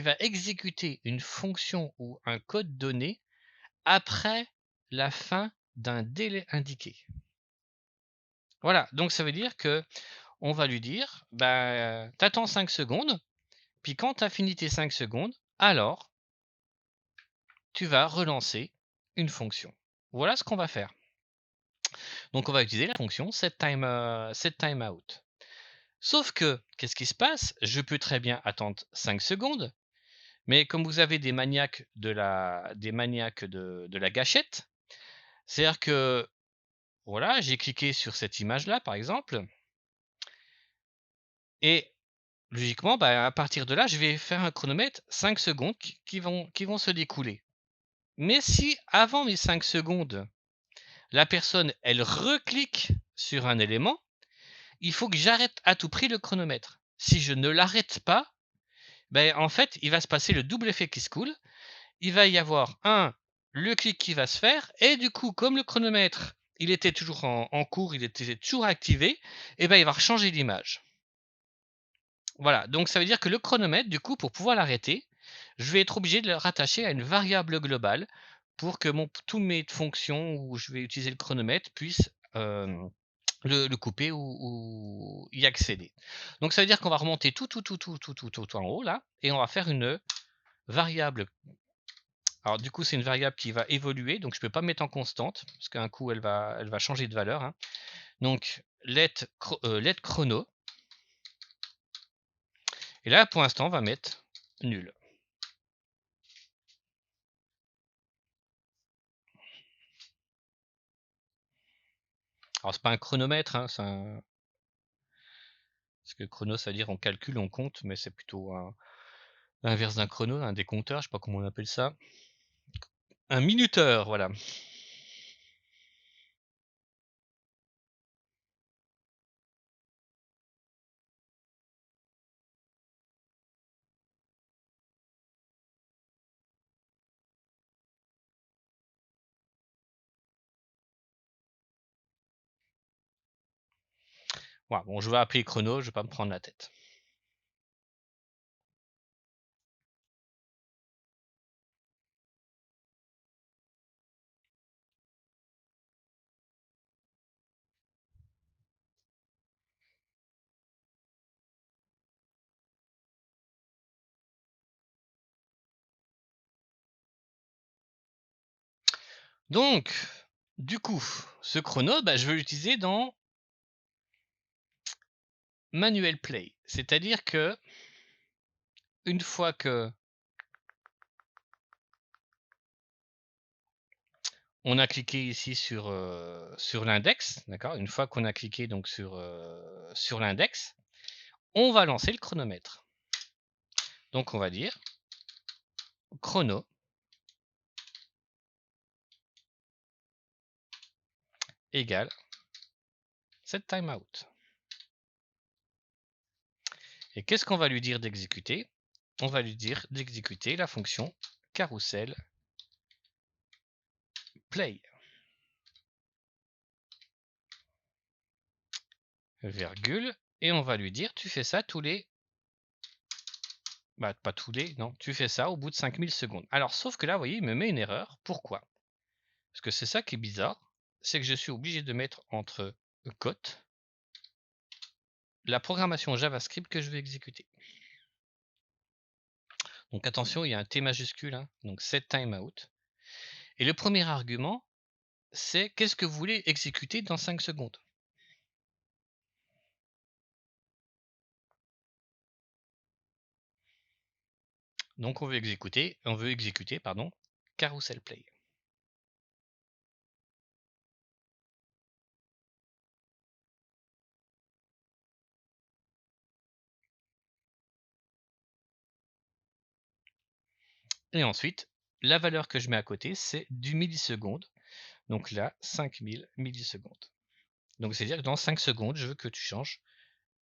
va exécuter une fonction ou un code donné après la fin d'un délai indiqué. Voilà, donc ça veut dire que on va lui dire, bah, t'attends 5 secondes, puis quand tu as fini tes 5 secondes, alors tu vas relancer une fonction. Voilà ce qu'on va faire. Donc on va utiliser la fonction setTimeout. Sauf que, qu'est-ce qui se passe? Je peux très bien attendre 5 secondes, mais comme vous avez des maniaques de la gâchette, c'est-à-dire que, voilà, j'ai cliqué sur cette image-là, par exemple, et logiquement, bah, à partir de là, je vais faire un chronomètre 5 secondes qui vont se découler. Mais si, avant mes 5 secondes, la personne, elle reclique sur un élément, il faut que j'arrête à tout prix le chronomètre. Si je ne l'arrête pas, ben en fait, il va se passer le double effet qui se coule. Il va y avoir le clic qui va se faire et du coup, comme le chronomètre, il était toujours en cours, il était toujours activé, et ben il va changer d'image. Voilà, donc ça veut dire que le chronomètre, du coup, pour pouvoir l'arrêter, je vais être obligé de le rattacher à une variable globale pour que tous mes fonctions où je vais utiliser le chronomètre puissent le couper ou y accéder. Donc ça veut dire qu'on va remonter tout en haut là, et on va faire une variable. Alors du coup, c'est une variable qui va évoluer, donc je ne peux pas mettre en constante, parce qu'un coup, elle va changer de valeur, hein. Donc let chrono, et là, pour l'instant, on va mettre nul. Alors c'est pas un chronomètre, hein, parce que chrono, ça veut dire on calcule, on compte, mais c'est plutôt l'inverse d'un chrono, un décompteur, je sais pas comment on appelle ça. Un minuteur, voilà. Voilà, bon, je vais appeler chrono, je vais pas me prendre la tête. Donc, du coup, ce chrono, bah, je vais l'utiliser dans manuel play. C'est-à-dire que une fois que on a cliqué ici sur l'index, d'accord? Une fois qu'on a cliqué donc sur l'index, on va lancer le chronomètre. Donc on va dire chrono égale set timeout. Et qu'est-ce qu'on va lui dire d'exécuter? On va lui dire d'exécuter la fonction carousel play. Virgule, et on va lui dire tu fais ça tous les... Bah, pas tous les... Non, tu fais ça au bout de 5000 secondes. Alors, sauf que là, vous voyez, il me met une erreur. Pourquoi? Parce que c'est ça qui est bizarre, c'est que je suis obligé de mettre entre cotes la programmation JavaScript que je vais exécuter. Donc attention, il y a un T majuscule, hein, donc set timeout. Et le premier argument, c'est qu'est-ce que vous voulez exécuter dans 5 secondes. Donc on veut exécuter pardon, carousel play. Et ensuite, la valeur que je mets à côté, c'est du milliseconde. Donc là, 5000 millisecondes. Donc c'est-à-dire que dans 5 secondes, je veux que tu changes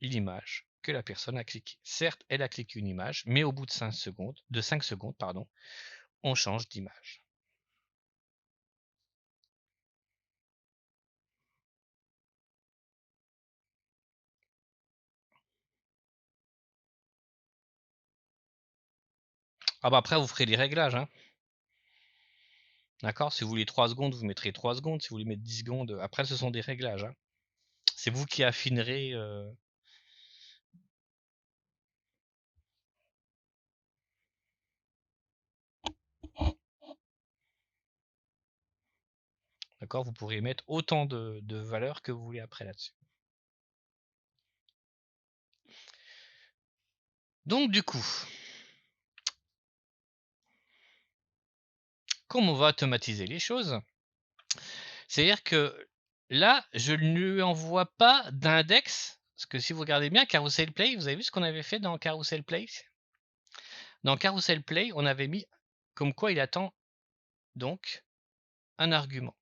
l'image que la personne a cliqué. Certes, elle a cliqué une image, mais au bout de 5 secondes, pardon, on change d'image. Ah bah après, vous ferez des réglages, hein. D'accord? Si vous voulez 3 secondes, vous mettrez 3 secondes. Si vous voulez mettre 10 secondes, après, ce sont des réglages, hein. C'est vous qui affinerez. D'accord? Vous pourrez mettre autant de valeurs que vous voulez après là-dessus. Donc du coup, comme on va automatiser les choses, c'est-à-dire que là, je ne lui envoie pas d'index, parce que si vous regardez bien Carousel Play, vous avez vu ce qu'on avait fait dans Carousel Play? Dans Carousel Play, on avait mis comme quoi il attend donc un argument.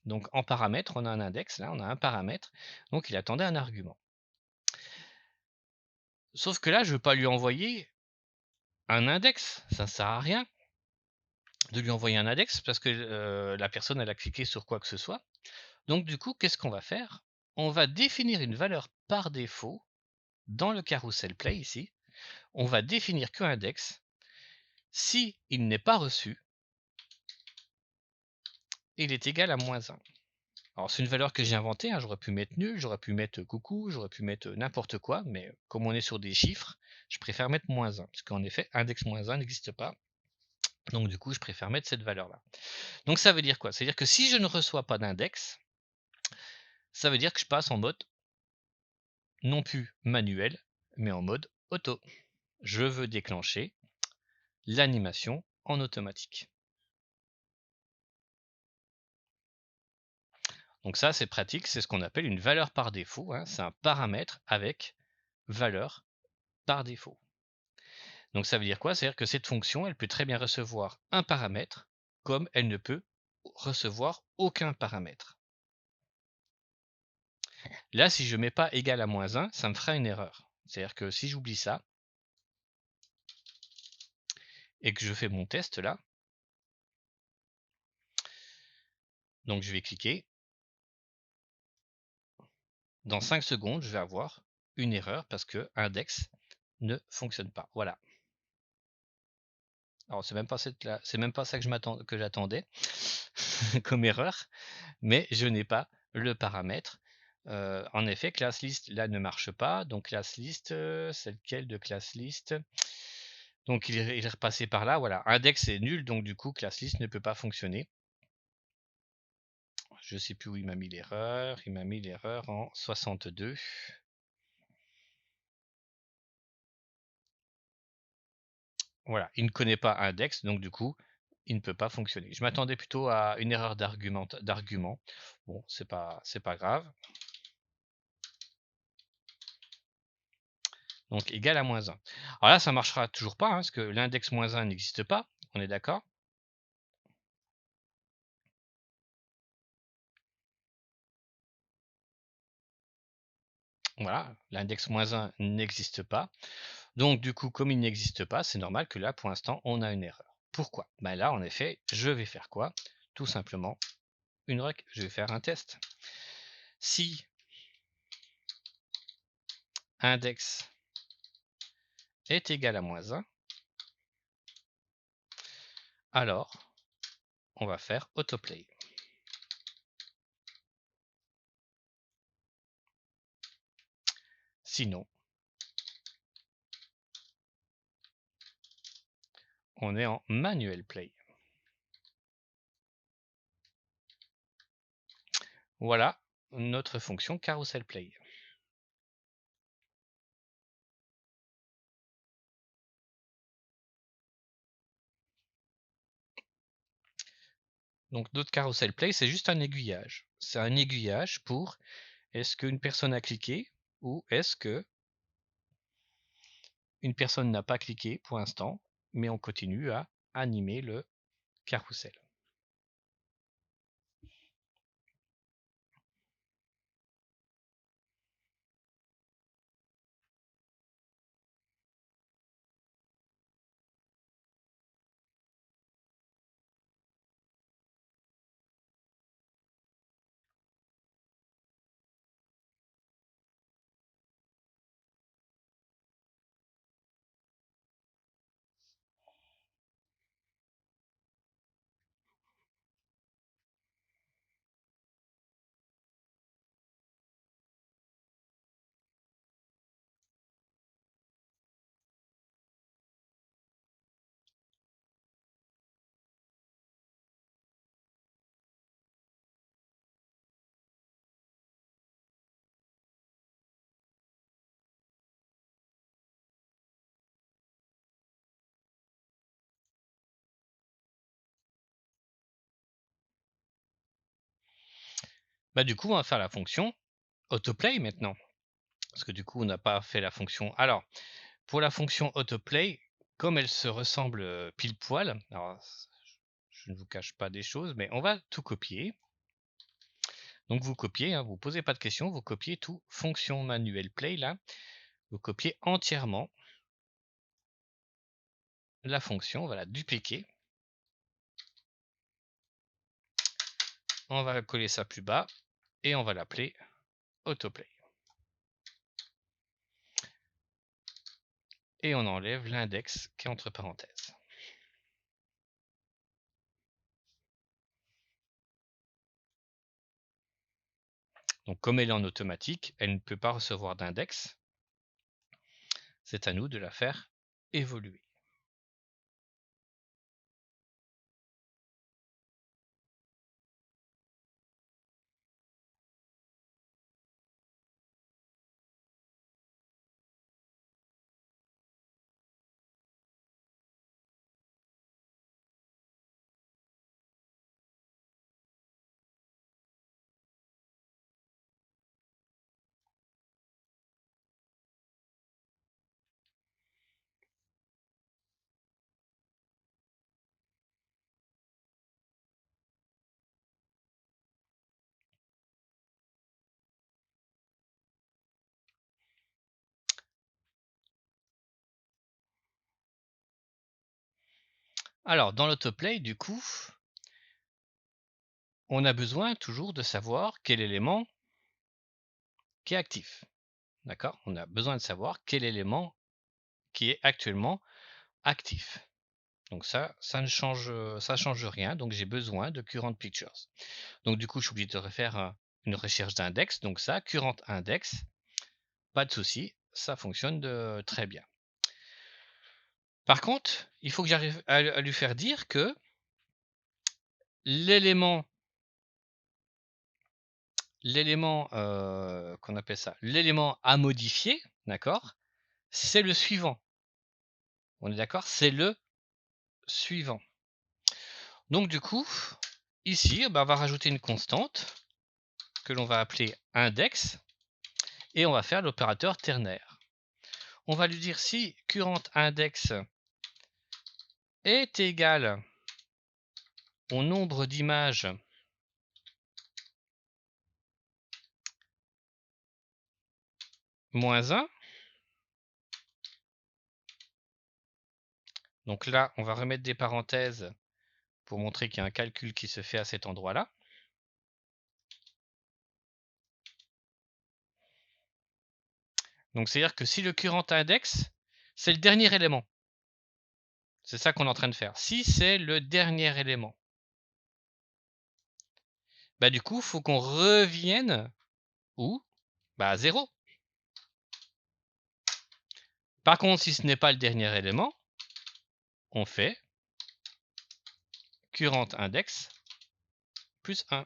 Donc en paramètre, on a un index, là on a un paramètre, donc il attendait un argument. Sauf que là, je veux pas lui envoyer un index, ça sert à rien de lui envoyer un index parce que, la personne elle a cliqué sur quoi que ce soit. Donc du coup, qu'est-ce qu'on va faire? On va définir une valeur par défaut dans le carousel play ici. On va définir que index. Si il n'est pas reçu, il est égal à -1. Alors c'est une valeur que j'ai inventée, hein, j'aurais pu mettre nul, j'aurais pu mettre coucou, j'aurais pu mettre n'importe quoi, mais comme on est sur des chiffres, je préfère mettre -1, parce qu'en effet, index -1 n'existe pas. Donc du coup, je préfère mettre cette valeur-là. Donc ça veut dire quoi? Ça veut dire que si je ne reçois pas d'index, ça veut dire que je passe en mode non plus manuel, mais en mode auto. Je veux déclencher l'animation en automatique. Donc ça, c'est pratique, c'est ce qu'on appelle une valeur par défaut, hein. C'est un paramètre avec valeur par défaut. Donc ça veut dire quoi? C'est-à-dire que cette fonction, elle peut très bien recevoir un paramètre, comme elle ne peut recevoir aucun paramètre. Là, si je ne mets pas égal à -1, ça me fera une erreur. C'est-à-dire que si j'oublie ça, et que je fais mon test là, donc je vais cliquer, dans 5 secondes, je vais avoir une erreur parce que index ne fonctionne pas. Voilà. Alors c'est même pas c'est même pas ça que j'attendais comme erreur, mais je n'ai pas le paramètre. En effet, class list là ne marche pas. Donc class list, c'est lequel de class list? Donc il est repassé par là. Voilà, index est nul, donc du coup class list ne peut pas fonctionner. Je sais plus où il m'a mis l'erreur. Il m'a mis l'erreur en 62. Voilà, il ne connaît pas index, donc du coup, il ne peut pas fonctionner. Je m'attendais plutôt à une erreur d'argument. Bon, c'est pas grave. Donc égal à -1. Alors là, ça marchera toujours pas, hein, parce que l'index -1 n'existe pas. On est d'accord? Voilà, l'index -1 n'existe pas. Donc du coup, comme il n'existe pas, c'est normal que là, pour l'instant, on a une erreur. Pourquoi? Ben là, en effet, je vais faire quoi? Tout simplement je vais faire un test. Si index est égal à -1, alors on va faire autoplay. Sinon, on est en manuel play. Voilà notre fonction carousel play. Donc notre carousel play, c'est juste un aiguillage. C'est un aiguillage pour est-ce qu'une personne a cliqué ou est-ce que une personne n'a pas cliqué pour l'instant, mais on continue à animer le carrousel. Bah, du coup, on va faire la fonction autoplay maintenant. Parce que du coup, on n'a pas fait la fonction. Alors, pour la fonction autoplay, comme elle se ressemble pile poil, alors je ne vous cache pas des choses, mais on va tout copier. Donc vous copiez, hein, vous posez pas de questions, vous copiez tout fonction manuel play là. vous copiez entièrement la fonction, on va la dupliquer. On va coller ça plus bas et on va l'appeler autoplay. Et on enlève l'index qui est entre parenthèses. Donc comme elle est en automatique, elle ne peut pas recevoir d'index. C'est à nous de la faire évoluer. Alors dans l'autoplay, du coup, on a besoin toujours de savoir quel élément qui est actif. D'accord? On a besoin de savoir quel élément qui est actuellement actif. Donc ça ne change, ça change rien. Donc j'ai besoin de current pictures. Donc du coup, je suis obligé de refaire une recherche d'index. Donc ça, current index, pas de souci, ça fonctionne très bien. Par contre, il faut que j'arrive à lui faire dire que l'élément qu'on appelle ça, l'élément à modifier, d'accord? C'est le suivant. On est d'accord? C'est le suivant. Donc du coup, ici, on va rajouter une constante que l'on va appeler index et on va faire l'opérateur ternaire. On va lui dire si current index est égal au nombre d'images moins 1. Donc là, on va remettre des parenthèses pour montrer qu'il y a un calcul qui se fait à cet endroit-là. Donc c'est-à-dire que si le current index, c'est le dernier élément. C'est ça qu'on est en train de faire. Si c'est le dernier élément, bah du coup, il faut qu'on revienne où? Bah à 0. Par contre, si ce n'est pas le dernier élément, on fait current index plus 1.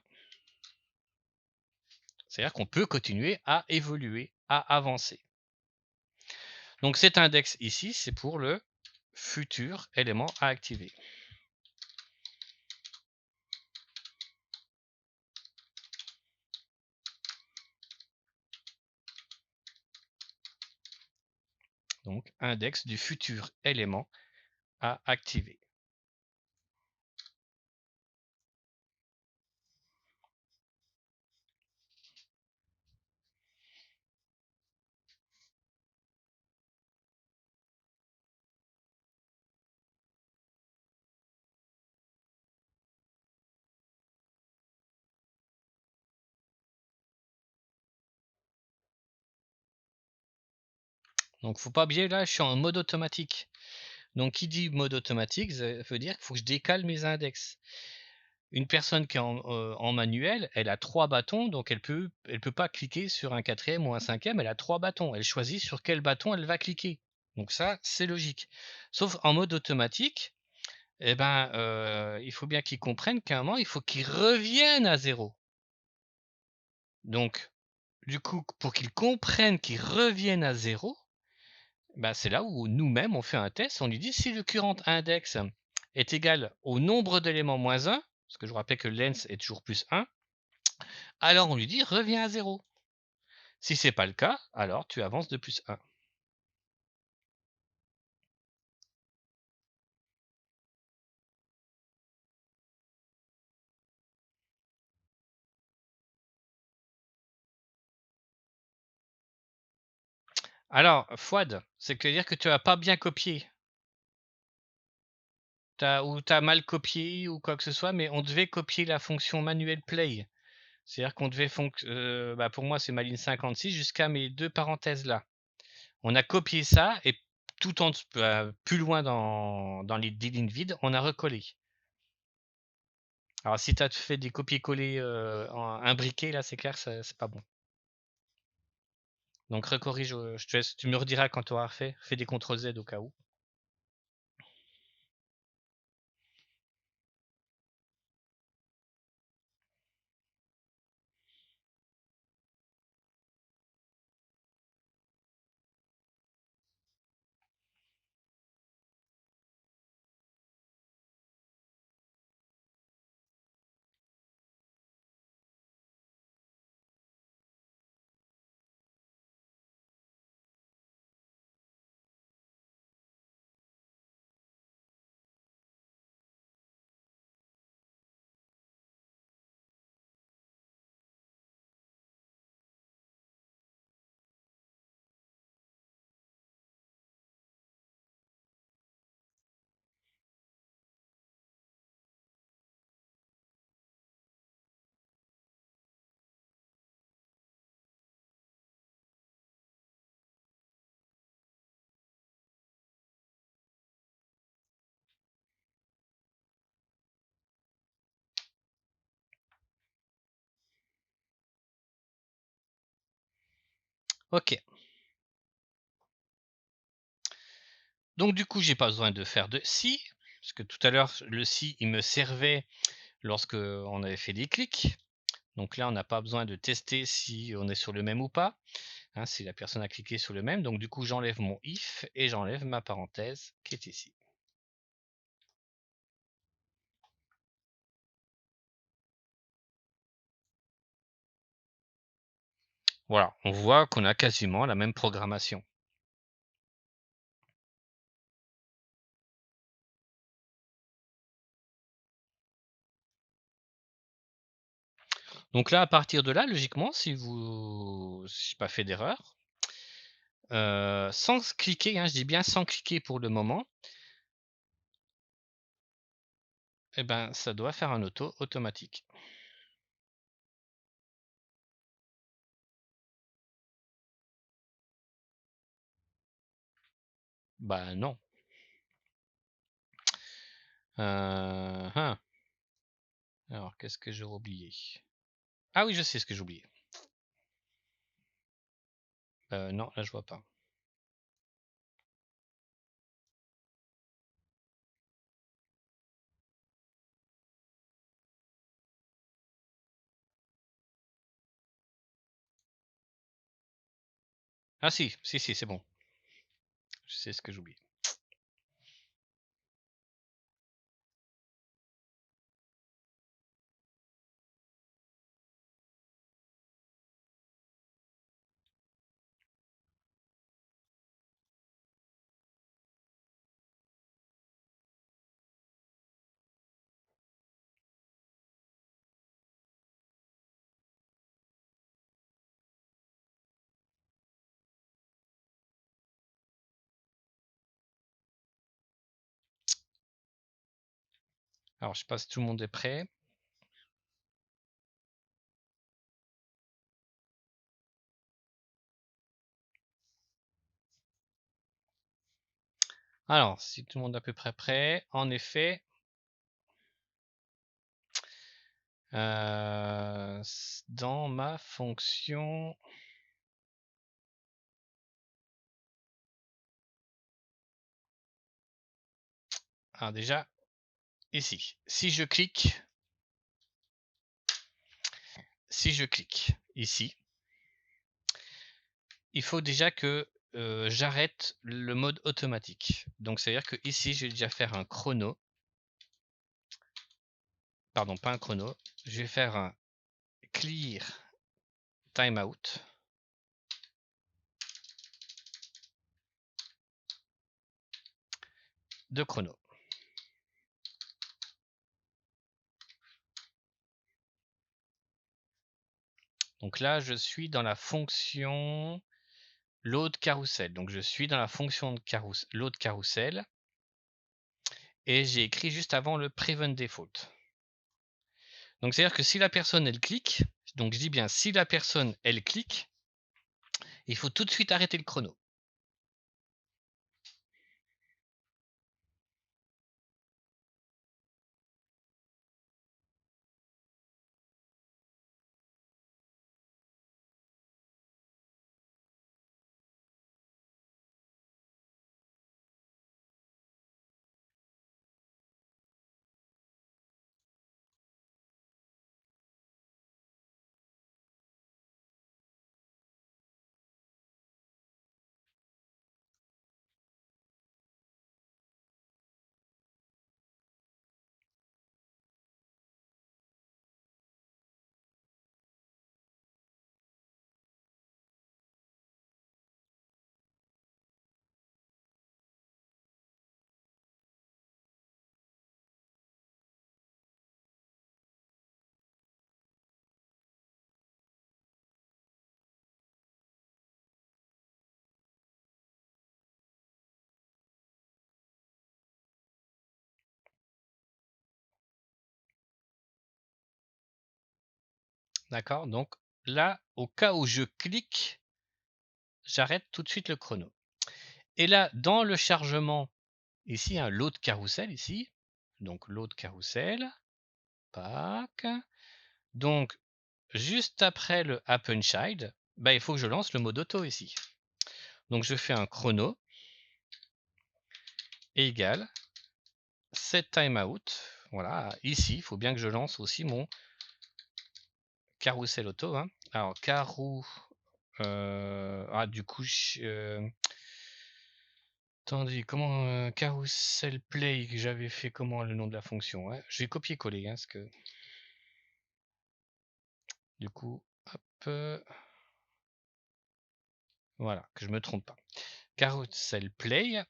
C'est-à-dire qu'on peut continuer à évoluer, à avancer. Donc cet index ici, c'est pour le futur élément à activer. Donc index du futur élément à activer. Donc faut pas oublier, là je suis en mode automatique. Donc qui dit mode automatique, ça veut dire qu'il faut que je décale mes index. Une personne qui est en manuel, elle a 3 bâtons, donc elle peut pas cliquer sur un quatrième ou un cinquième, elle a 3 bâtons. Elle choisit sur quel bâton elle va cliquer. Donc ça, c'est logique. Sauf en mode automatique, eh ben, il faut bien qu'ils comprennent qu'à un moment, il faut qu'ils reviennent à 0. Donc, du coup, pour qu'ils comprennent qu'ils reviennent à 0, bah, c'est là où nous-mêmes, on fait un test. On lui dit si le current index est égal au nombre d'éléments moins 1, parce que je vous rappelle que length est toujours plus 1, alors on lui dit reviens à 0. Si c'est pas le cas, alors tu avances de plus 1. Alors, Fouad, c'est-à-dire que tu as pas bien copié. Ou tu as mal copié ou quoi que ce soit, mais on devait copier la fonction manuel play. C'est-à-dire qu'on devait bah, pour moi, c'est ma ligne 56 jusqu'à mes 2 parenthèses là. On a copié ça et tout en plus loin dans les 10 lignes vides, on a recollé. Alors si tu as fait des copier-coller, imbriqués là, c'est clair, c'est pas bon. Donc recorrige, je te laisse, tu me rediras quand tu auras refait. Fais des contrôles Z au cas où. OK. Donc du coup, j'ai pas besoin de faire de si, parce que tout à l'heure, le si, il me servait lorsque on avait fait des clics. Donc là, on n'a pas besoin de tester si on est sur le même ou pas, hein, si la personne a cliqué sur le même. Donc du coup, j'enlève mon if et j'enlève ma parenthèse qui est ici. Voilà, on voit qu'on a quasiment la même programmation. Donc là, à partir de là, logiquement, si je n'ai pas fait d'erreur, sans cliquer, hein, je dis bien sans cliquer pour le moment, eh ben, ça doit faire un auto automatique. Bah non. Hein. Alors, qu'est-ce que j'ai oublié? Ah oui, je sais ce que j'ai oublié. Non, là, je vois pas. Ah si, si, si, c'est bon. Je sais ce que j'oublie. Alors, je sais pas si tout le monde est prêt. Alors, si tout le monde est à peu près prêt, en effet, dans ma fonction, alors déjà, ici, si je clique ici, il faut déjà que j'arrête le mode automatique. Donc, c'est-à-dire que ici, je vais déjà faire un chrono. Pardon, pas un chrono. Je vais faire un clear timeout de chrono. Donc là, je suis dans la fonction load carousel. Donc je suis dans la fonction de load carousel et j'ai écrit juste avant le prevent default. Donc c'est-à-dire que si la personne elle clique, donc je dis bien si la personne elle clique, il faut tout de suite arrêter le chrono. D'accord? Donc là, au cas où je clique, j'arrête tout de suite le chrono. Et là, dans le chargement, ici, un load carousel ici. Donc load carousel. Pack. Donc, juste après le happen child, bah, il faut que je lance le mode auto ici. Donc je fais un chrono égale set timeout. Voilà, ici, il faut bien que je lance aussi mon carousel auto. Hein. Alors, du coup, attendez, comment carousel play que j'avais fait comment le nom de la fonction ouais. Je vais copier-coller, hein, parce que du coup, hop, voilà, que je me trompe pas. Carousel play,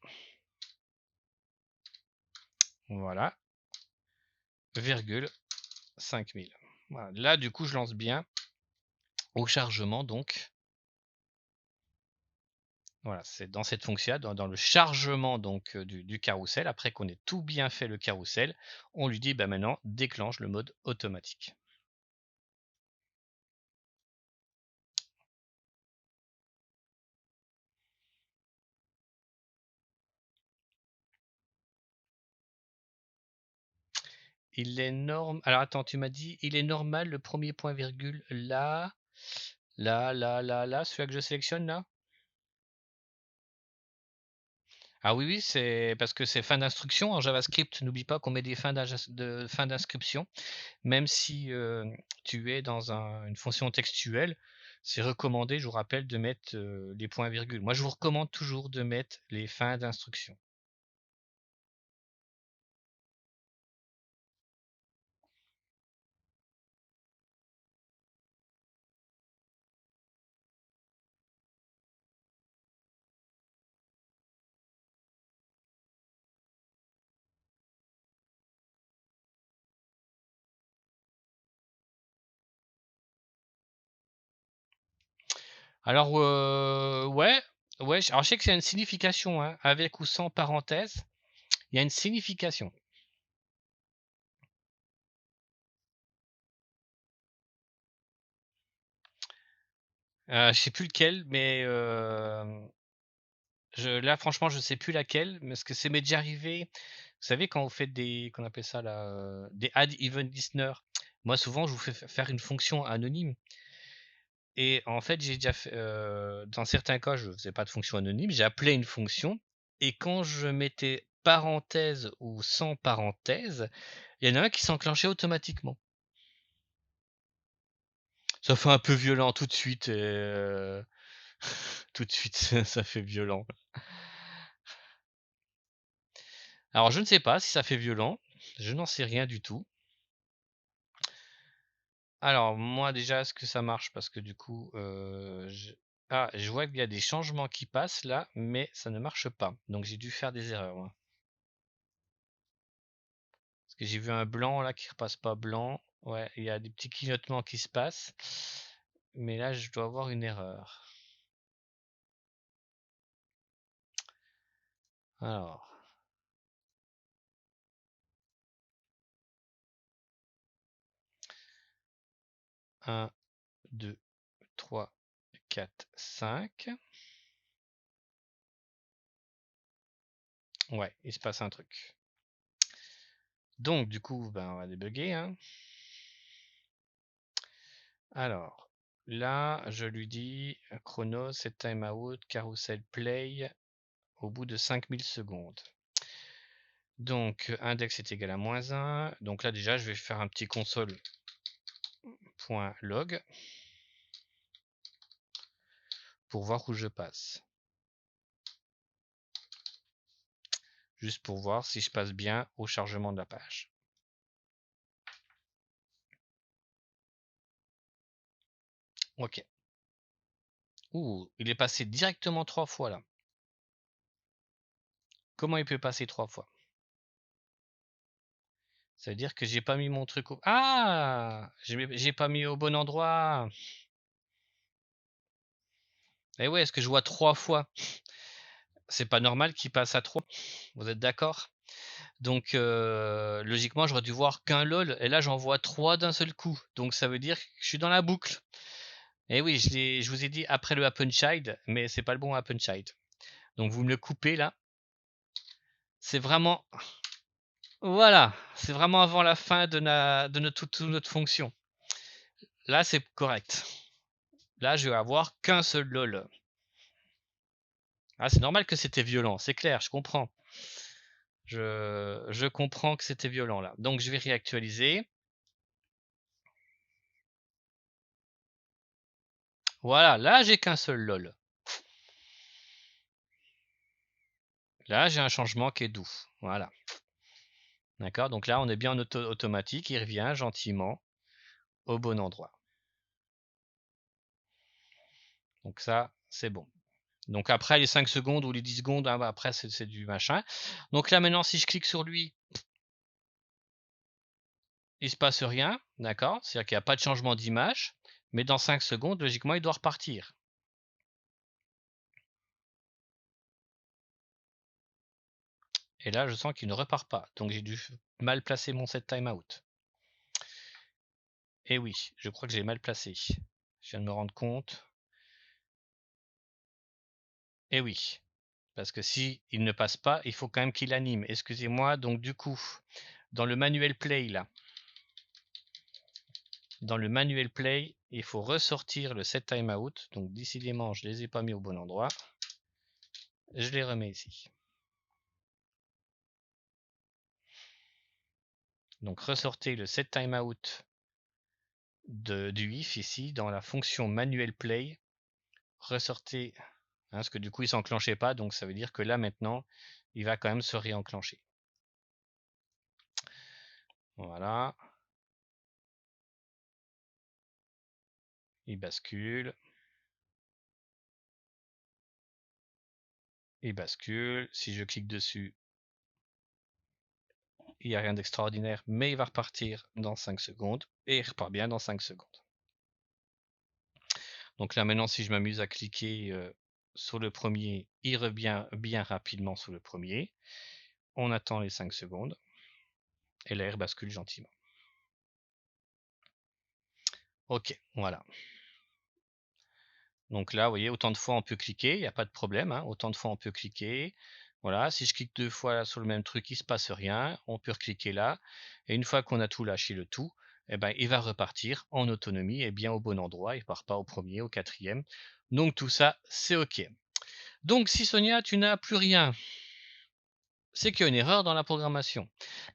voilà, virgule 5000. Voilà. Là, du coup, je lance bien au chargement, donc. Voilà, c'est dans cette fonction, dans le chargement donc du carrousel. Après qu'on ait tout bien fait le carrousel, on lui dit bah maintenant déclenche le mode automatique. Il est normal. Alors attends, tu m'as dit il est normal le premier point virgule là, là, celui que je sélectionne là. Ah oui, oui, c'est parce que c'est fin d'instruction en JavaScript. N'oublie pas qu'on met des fins de fin d'inscription. Même si tu es dans une fonction textuelle, c'est recommandé, je vous rappelle, de mettre les points-virgules. Moi, je vous recommande toujours de mettre les fins d'instruction. Alors, ouais, ouais, alors je sais que c'est une signification, hein, avec ou sans parenthèse, il y a une signification. Je sais plus lequel, mais là, franchement, je sais plus laquelle, parce que c'est m'est déjà arrivé. Vous savez, quand vous faites qu'on appelle ça là, des add event listener. Moi, souvent, je vous fais faire une fonction anonyme. Et en fait, j'ai déjà fait, dans certains cas, je faisais pas de fonction anonyme, j'ai appelé une fonction et quand je mettais parenthèse ou sans parenthèse, il y en a un qui s'enclenchait automatiquement. Ça fait un peu violent tout de suite, tout de suite, ça fait violent. Alors je ne sais pas si ça fait violent, je n'en sais rien du tout. Alors moi déjà, est-ce que ça marche? Parce que du coup, je vois qu'il y a des changements qui passent là, mais ça ne marche pas. Donc j'ai dû faire des erreurs, hein. Parce que j'ai vu un blanc là qui repasse pas blanc. Ouais, il y a des petits clignotements qui se passent. Mais là, je dois avoir une erreur. Alors. 1, 2, 3, 4, 5. Ouais, il se passe un truc. Donc, du coup, ben, on va débugger, hein. Alors, là, je lui dis chrono, set timeout, carousel play au bout de 5000 secondes. Donc, index est égal à -1. Donc là, déjà, je vais faire un petit console.log pour voir où je passe. Juste pour voir si je passe bien au chargement de la page. Ok. Ouh, il est passé directement 3 fois là. Comment il peut passer 3 fois? Ça veut dire que j'ai pas mis mon truc au... Ah! J'ai pas mis au bon endroit. Et ouais, est-ce que je vois 3 fois? C'est pas normal qu'il passe à 3. Vous êtes d'accord? Donc logiquement, j'aurais dû voir qu'un LOL et là j'en vois 3 d'un seul coup. Donc ça veut dire que je suis dans la boucle. Et oui, je vous ai dit après le Happen Child, mais c'est pas le bon Happen Child. Donc vous me le coupez là. C'est vraiment... Voilà, c'est vraiment avant la fin de toute notre fonction. Là, c'est correct. Là, je vais avoir qu'un seul LOL. Ah, c'est normal que c'était violent, c'est clair, je comprends. Je comprends que c'était violent là. Donc je vais réactualiser. Voilà, là j'ai qu'un seul LOL. Là j'ai un changement qui est doux. Voilà. D'accord, donc là on est bien en automatique, il revient gentiment au bon endroit. Donc ça, c'est bon. Donc après les 5 secondes ou les 10 secondes, hein, après c'est du machin. Donc là maintenant si je clique sur lui, il se passe rien, d'accord? C'est-à-dire qu'il n'y a pas de changement d'image, mais dans 5 secondes, logiquement, il doit repartir. Et là, je sens qu'il ne repart pas. Donc j'ai dû mal placer mon set timeout. Et oui, je crois que j'ai mal placé. Je viens de me rendre compte. Et oui, parce que si il ne passe pas, il faut quand même qu'il anime. Excusez-moi, donc du coup, dans le manuel play là, dans le manuel play, il faut ressortir le set timeout. Donc décidément, je ne les ai pas mis au bon endroit. Je les remets ici. Donc ressortez le set timeout du if ici dans la fonction manuel play. Ressortez, hein, parce que du coup il s'enclenchait pas, donc ça veut dire que là maintenant il va quand même se réenclencher. Voilà. Il bascule. Il bascule. Si je clique dessus, il n'y a rien d'extraordinaire, mais il va repartir dans 5 secondes. Et il repart bien dans 5 secondes. Donc là maintenant, si je m'amuse à cliquer sur le premier, il revient bien rapidement sur le premier. On attend les 5 secondes. Et là, il bascule gentiment. Ok, voilà. Donc là, vous voyez, autant de fois on peut cliquer, il n'y a pas de problème, hein, autant de fois on peut cliquer. Voilà, si je clique 2 fois sur le même truc, il ne se passe rien, on peut recliquer là. Et une fois qu'on a tout lâché le tout, eh ben, il va repartir en autonomie et bien au bon endroit, il ne part pas au premier, au quatrième. Donc tout ça, c'est OK. Donc si Sonia, tu n'as plus rien, c'est qu'il y a une erreur dans la programmation.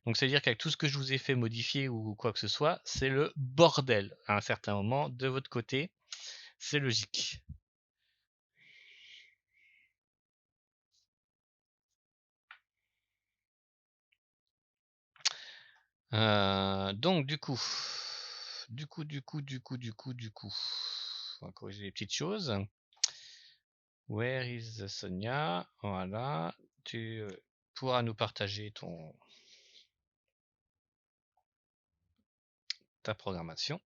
Donc c'est-à-dire qu'avec tout ce que je vous ai fait modifier ou quoi que ce soit, c'est le bordel à un certain moment de votre côté. C'est logique. Donc du coup, on va corriger les petites choses. Where is Sonia? Voilà, tu pourras nous partager ta programmation.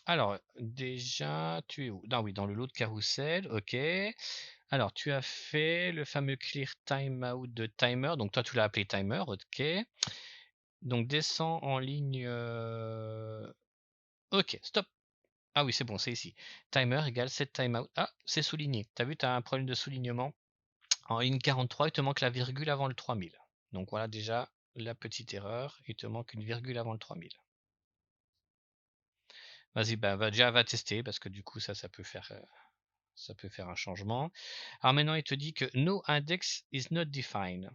Alors, déjà, tu es où? Ah oui, dans le lot de carrousel, OK. Alors, tu as fait le fameux clear timeout de timer, donc toi, tu l'as appelé timer, OK. Donc descends en ligne, OK, stop. Ah oui, c'est bon, c'est ici. Timer égale set timeout. Ah, c'est souligné. Tu as vu, tu as un problème de soulignement. En ligne 43, il te manque la virgule avant le 3000. Donc voilà déjà la petite erreur, il te manque une virgule avant le 3000. Vas-y, bah, déjà va tester parce que du coup ça peut faire un changement. Alors maintenant, il te dit que no index is not defined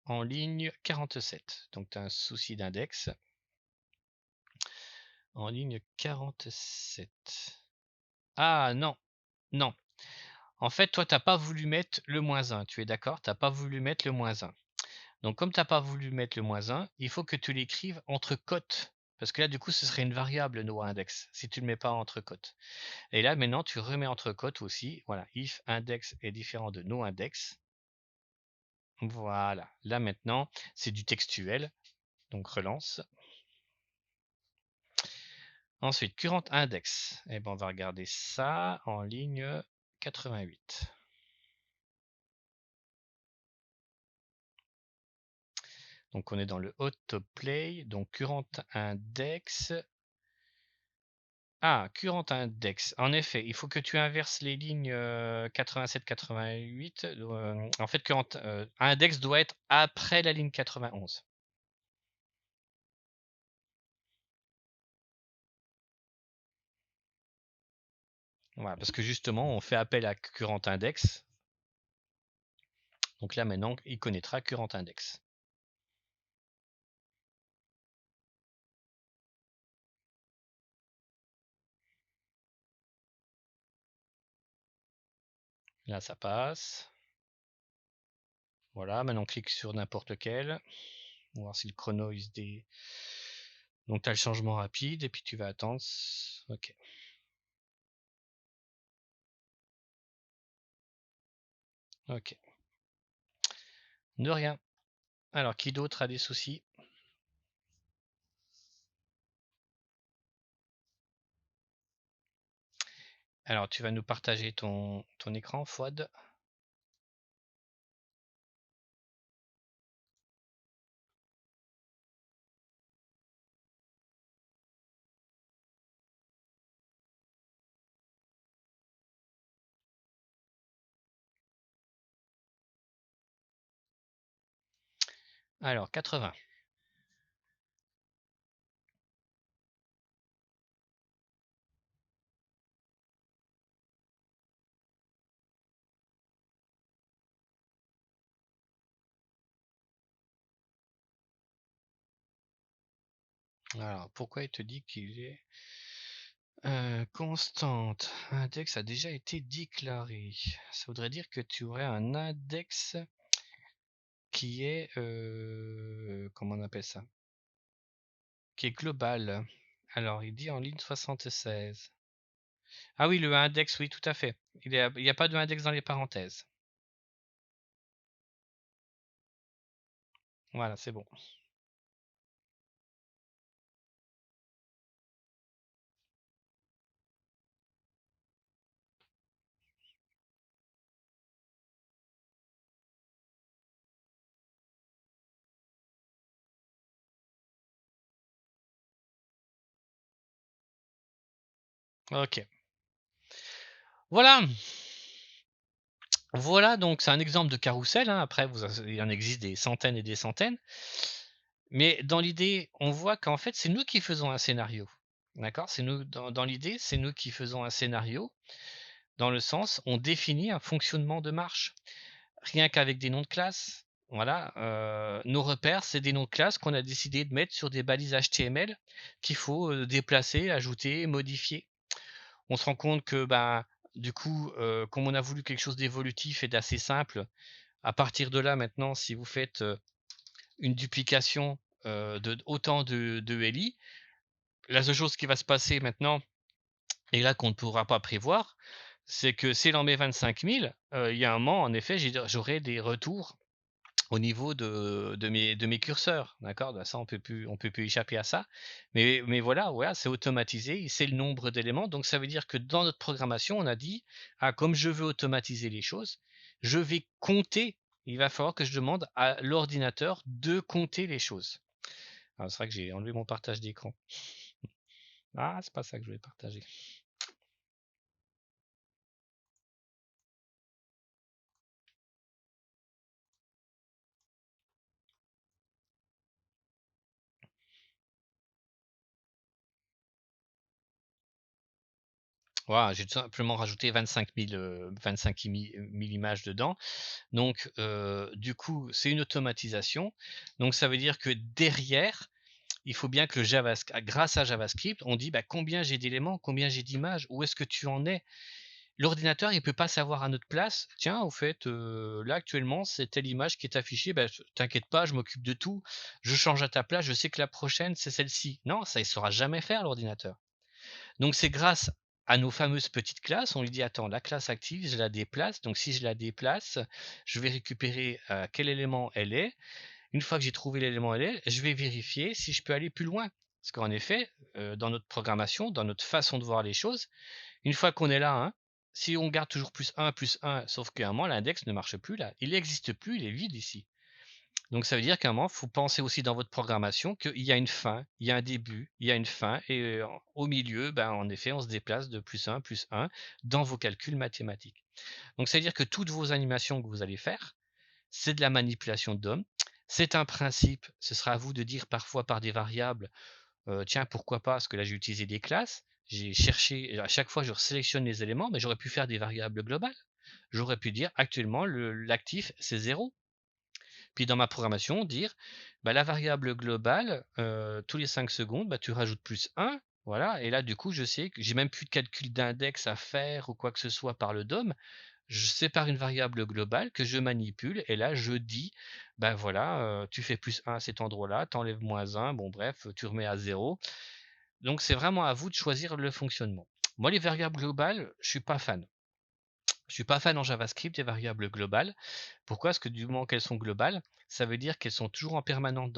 en ligne 47. Donc tu as un souci d'index en ligne 47. Ah non, non. En fait, toi, tu n'as pas voulu mettre le -1. Tu es d'accord? Tu n'as pas voulu mettre le -1. Donc comme tu n'as pas voulu mettre le -1, il faut que tu l'écrives entre cotes. Parce que là, du coup, ce serait une variable no index si tu ne le mets pas entre cotes. Et là, maintenant, tu remets entre cotes aussi. Voilà, if index est différent de no index. Voilà, là maintenant, c'est du textuel. Donc relance. Ensuite, current index. Et ben, on va regarder ça en ligne 88. Donc on est dans le autoplay. Donc current index. Ah, current index. En effet, il faut que tu inverses les lignes 87-88. En fait, current index doit être après la ligne 91. Voilà, parce que justement, on fait appel à current index. Donc là, maintenant, il connaîtra current index. Là, ça passe. Voilà, maintenant, on clique sur n'importe lequel. On va voir si le chrono, il se dé... Donc, tu as le changement rapide et puis tu vas attendre. OK. OK. De rien. Alors, qui d'autre a des soucis? Alors, tu vas nous partager ton écran, Fouad. Alors, 80. Alors, pourquoi il te dit qu'il est constante? Index a déjà été déclaré. Ça voudrait dire que tu aurais un index qui est, comment on appelle ça? Qui est global. Alors, il dit en ligne 76. Ah oui, le index, oui, tout à fait. Il n'y a pas de index dans les parenthèses. Voilà, c'est bon. Ok. Voilà. Voilà, donc c'est un exemple de carrousel, hein. Après, il en existe des centaines et des centaines. Mais dans l'idée, on voit qu'en fait, c'est nous qui faisons un scénario. D'accord? C'est nous, dans l'idée, c'est nous qui faisons un scénario, dans le sens, on définit un fonctionnement de marche. Rien qu'avec des noms de classe. Voilà, nos repères, c'est des noms de classe qu'on a décidé de mettre sur des balises HTML qu'il faut déplacer, ajouter, modifier. On se rend compte que, ben, du coup, comme on a voulu quelque chose d'évolutif et d'assez simple, à partir de là, maintenant, si vous faites une duplication de autant de LI, la seule chose qui va se passer maintenant, et là qu'on ne pourra pas prévoir, c'est que s'il en met 25 000, il y a un moment, en effet, j'aurai des retours au niveau de mes curseurs, d'accord? Bah, ça, on peut plus échapper à ça. Mais voilà, c'est automatisé, il sait le nombre d'éléments, donc ça veut dire que dans notre programmation, on a dit: «Ah, comme je veux automatiser les choses, je vais compter». Il va falloir que je demande à l'ordinateur de compter les choses. Alors c'est vrai que j'ai enlevé mon partage d'écran. Ah, c'est pas ça que je voulais partager. Voilà, j'ai tout simplement rajouté 25 000 images dedans. Donc, du coup, c'est une automatisation. Donc, ça veut dire que derrière, il faut bien que grâce à JavaScript, on dit bah, combien j'ai d'éléments, combien j'ai d'images, où est-ce que tu en es. L'ordinateur, il ne peut pas savoir à notre place, tiens, au fait, là actuellement, c'est telle image qui est affichée, bah, t'inquiète pas, je m'occupe de tout, je change à ta place, je sais que la prochaine, c'est celle-ci. Non, ça, il ne saura jamais faire, l'ordinateur. Donc c'est grâce à nos fameuses petites classes, on lui dit: «Attends, la classe active, je la déplace, donc si je la déplace, je vais récupérer, quel élément elle est. Une fois que j'ai trouvé l'élément elle est, je vais vérifier si je peux aller plus loin». Parce qu'en effet, dans notre programmation, dans notre façon de voir les choses, une fois qu'on est là, hein, si on garde toujours plus un, sauf qu'à un moment l'index ne marche plus là, il n'existe plus, il est vide ici. Donc ça veut dire qu'à un moment, il faut penser aussi dans votre programmation qu'il y a une fin, il y a un début, il y a une fin et au milieu, ben, en effet, on se déplace de plus un dans vos calculs mathématiques. Donc ça veut dire que toutes vos animations que vous allez faire, c'est de la manipulation de DOM. C'est un principe, ce sera à vous de dire parfois par des variables, tiens, pourquoi pas, parce que là j'ai utilisé des classes, j'ai cherché, à chaque fois je sélectionne les éléments, mais j'aurais pu faire des variables globales. J'aurais pu dire actuellement l'actif c'est 0. Puis dans ma programmation, dire, bah, la variable globale, tous les 5 secondes, bah, tu rajoutes plus un, voilà, et là, du coup, je sais que j'ai même plus de calcul d'index à faire ou quoi que ce soit par le DOM. Je sépare une variable globale que je manipule et là, je dis, ben voilà, tu fais plus un à cet endroit-là, tu enlèves moins un, bon bref, tu remets à 0. Donc c'est vraiment à vous de choisir le fonctionnement. Moi, les variables globales, je suis pas fan. Je suis pas fan en JavaScript des variables globales. Pourquoi? Parce que du moment qu'elles sont globales, ça veut dire qu'elles sont toujours en permanence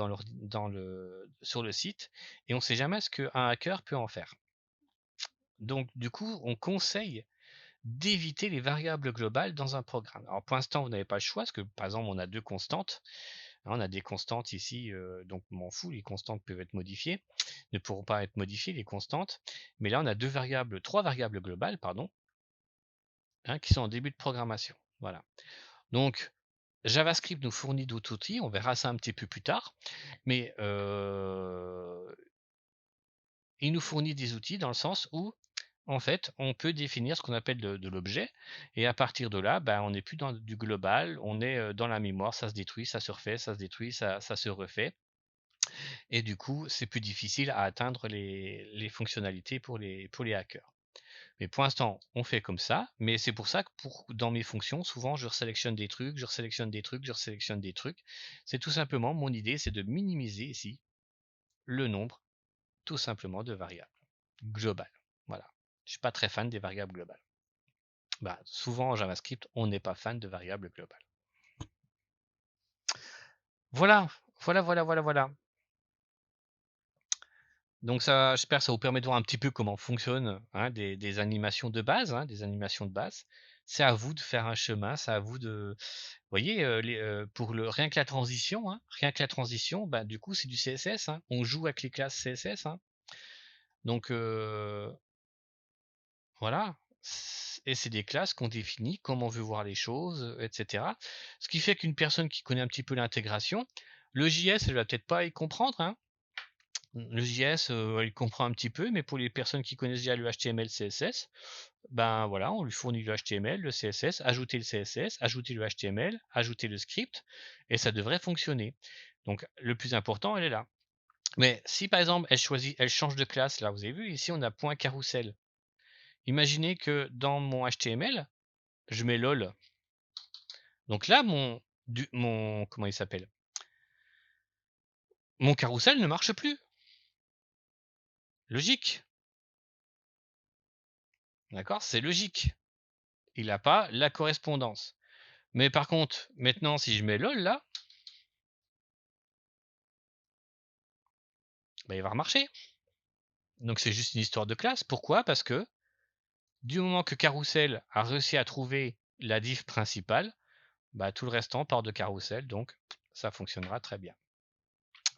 sur le site et on ne sait jamais ce qu'un hacker peut en faire. Donc du coup, on conseille d'éviter les variables globales dans un programme. Alors pour l'instant, vous n'avez pas le choix, parce que par exemple, on a deux constantes. Hein, on a des constantes ici, donc m'en fous, les constantes peuvent être modifiées, ne pourront pas être modifiées, les constantes. Mais là, on a trois variables globales, pardon, hein, qui sont en début de programmation. Voilà. Donc, JavaScript nous fournit d'autres outils, on verra ça un petit peu plus tard, mais il nous fournit des outils dans le sens où, en fait, on peut définir ce qu'on appelle de l'objet, et à partir de là, ben, on n'est plus dans du global, on est dans la mémoire, ça se détruit, ça se refait, ça se détruit, ça se refait, et du coup, c'est plus difficile à atteindre les fonctionnalités pour les hackers. Mais pour l'instant, on fait comme ça, mais c'est pour ça que dans mes fonctions, souvent, je sélectionne des trucs, je sélectionne des trucs, je sélectionne des trucs. C'est tout simplement, mon idée, c'est de minimiser ici le nombre, tout simplement, de variables globales. Voilà. Je suis pas très fan des variables globales. Bah, souvent en JavaScript, on n'est pas fan de variables globales. Voilà, voilà. Donc ça, j'espère que ça vous permet de voir un petit peu comment fonctionnent, hein, des animations de base, hein, des animations de base. C'est à vous de faire un chemin, c'est à vous de, vous voyez, rien que la transition, hein, rien que la transition, bah, du coup, c'est du CSS, hein. On joue avec les classes CSS, hein. Donc, voilà. Et c'est des classes qu'on définit, comme on veut voir les choses, etc. Ce qui fait qu'une personne qui connaît un petit peu l'intégration, le JS, elle va peut-être pas y comprendre, hein. Le JS, il comprend un petit peu, mais pour les personnes qui connaissent déjà le HTML, CSS, ben voilà, on lui fournit le HTML, le CSS, ajouter le CSS, ajouter le HTML, ajouter le script, et ça devrait fonctionner. Donc le plus important, elle est là. Mais si par exemple elle change de classe, là vous avez vu, ici on a point carrousel. Imaginez que dans mon HTML, je mets lol. Donc là, comment il s'appelle? Mon carrousel ne marche plus. Logique. D'accord? C'est logique. Il n'a pas la correspondance. Mais par contre, maintenant, si je mets lol là, bah, il va remarcher. Donc c'est juste une histoire de classe. Pourquoi? Parce que du moment que Carousel a réussi à trouver la diff principale, bah, tout le restant part de Carousel, donc ça fonctionnera très bien.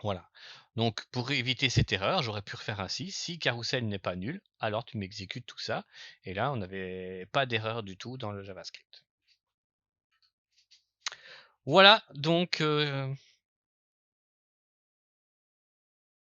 Voilà. Donc pour éviter cette erreur, j'aurais pu refaire ainsi. Si Carousel n'est pas nul, alors tu m'exécutes tout ça. Et là, on n'avait pas d'erreur du tout dans le JavaScript. Voilà, donc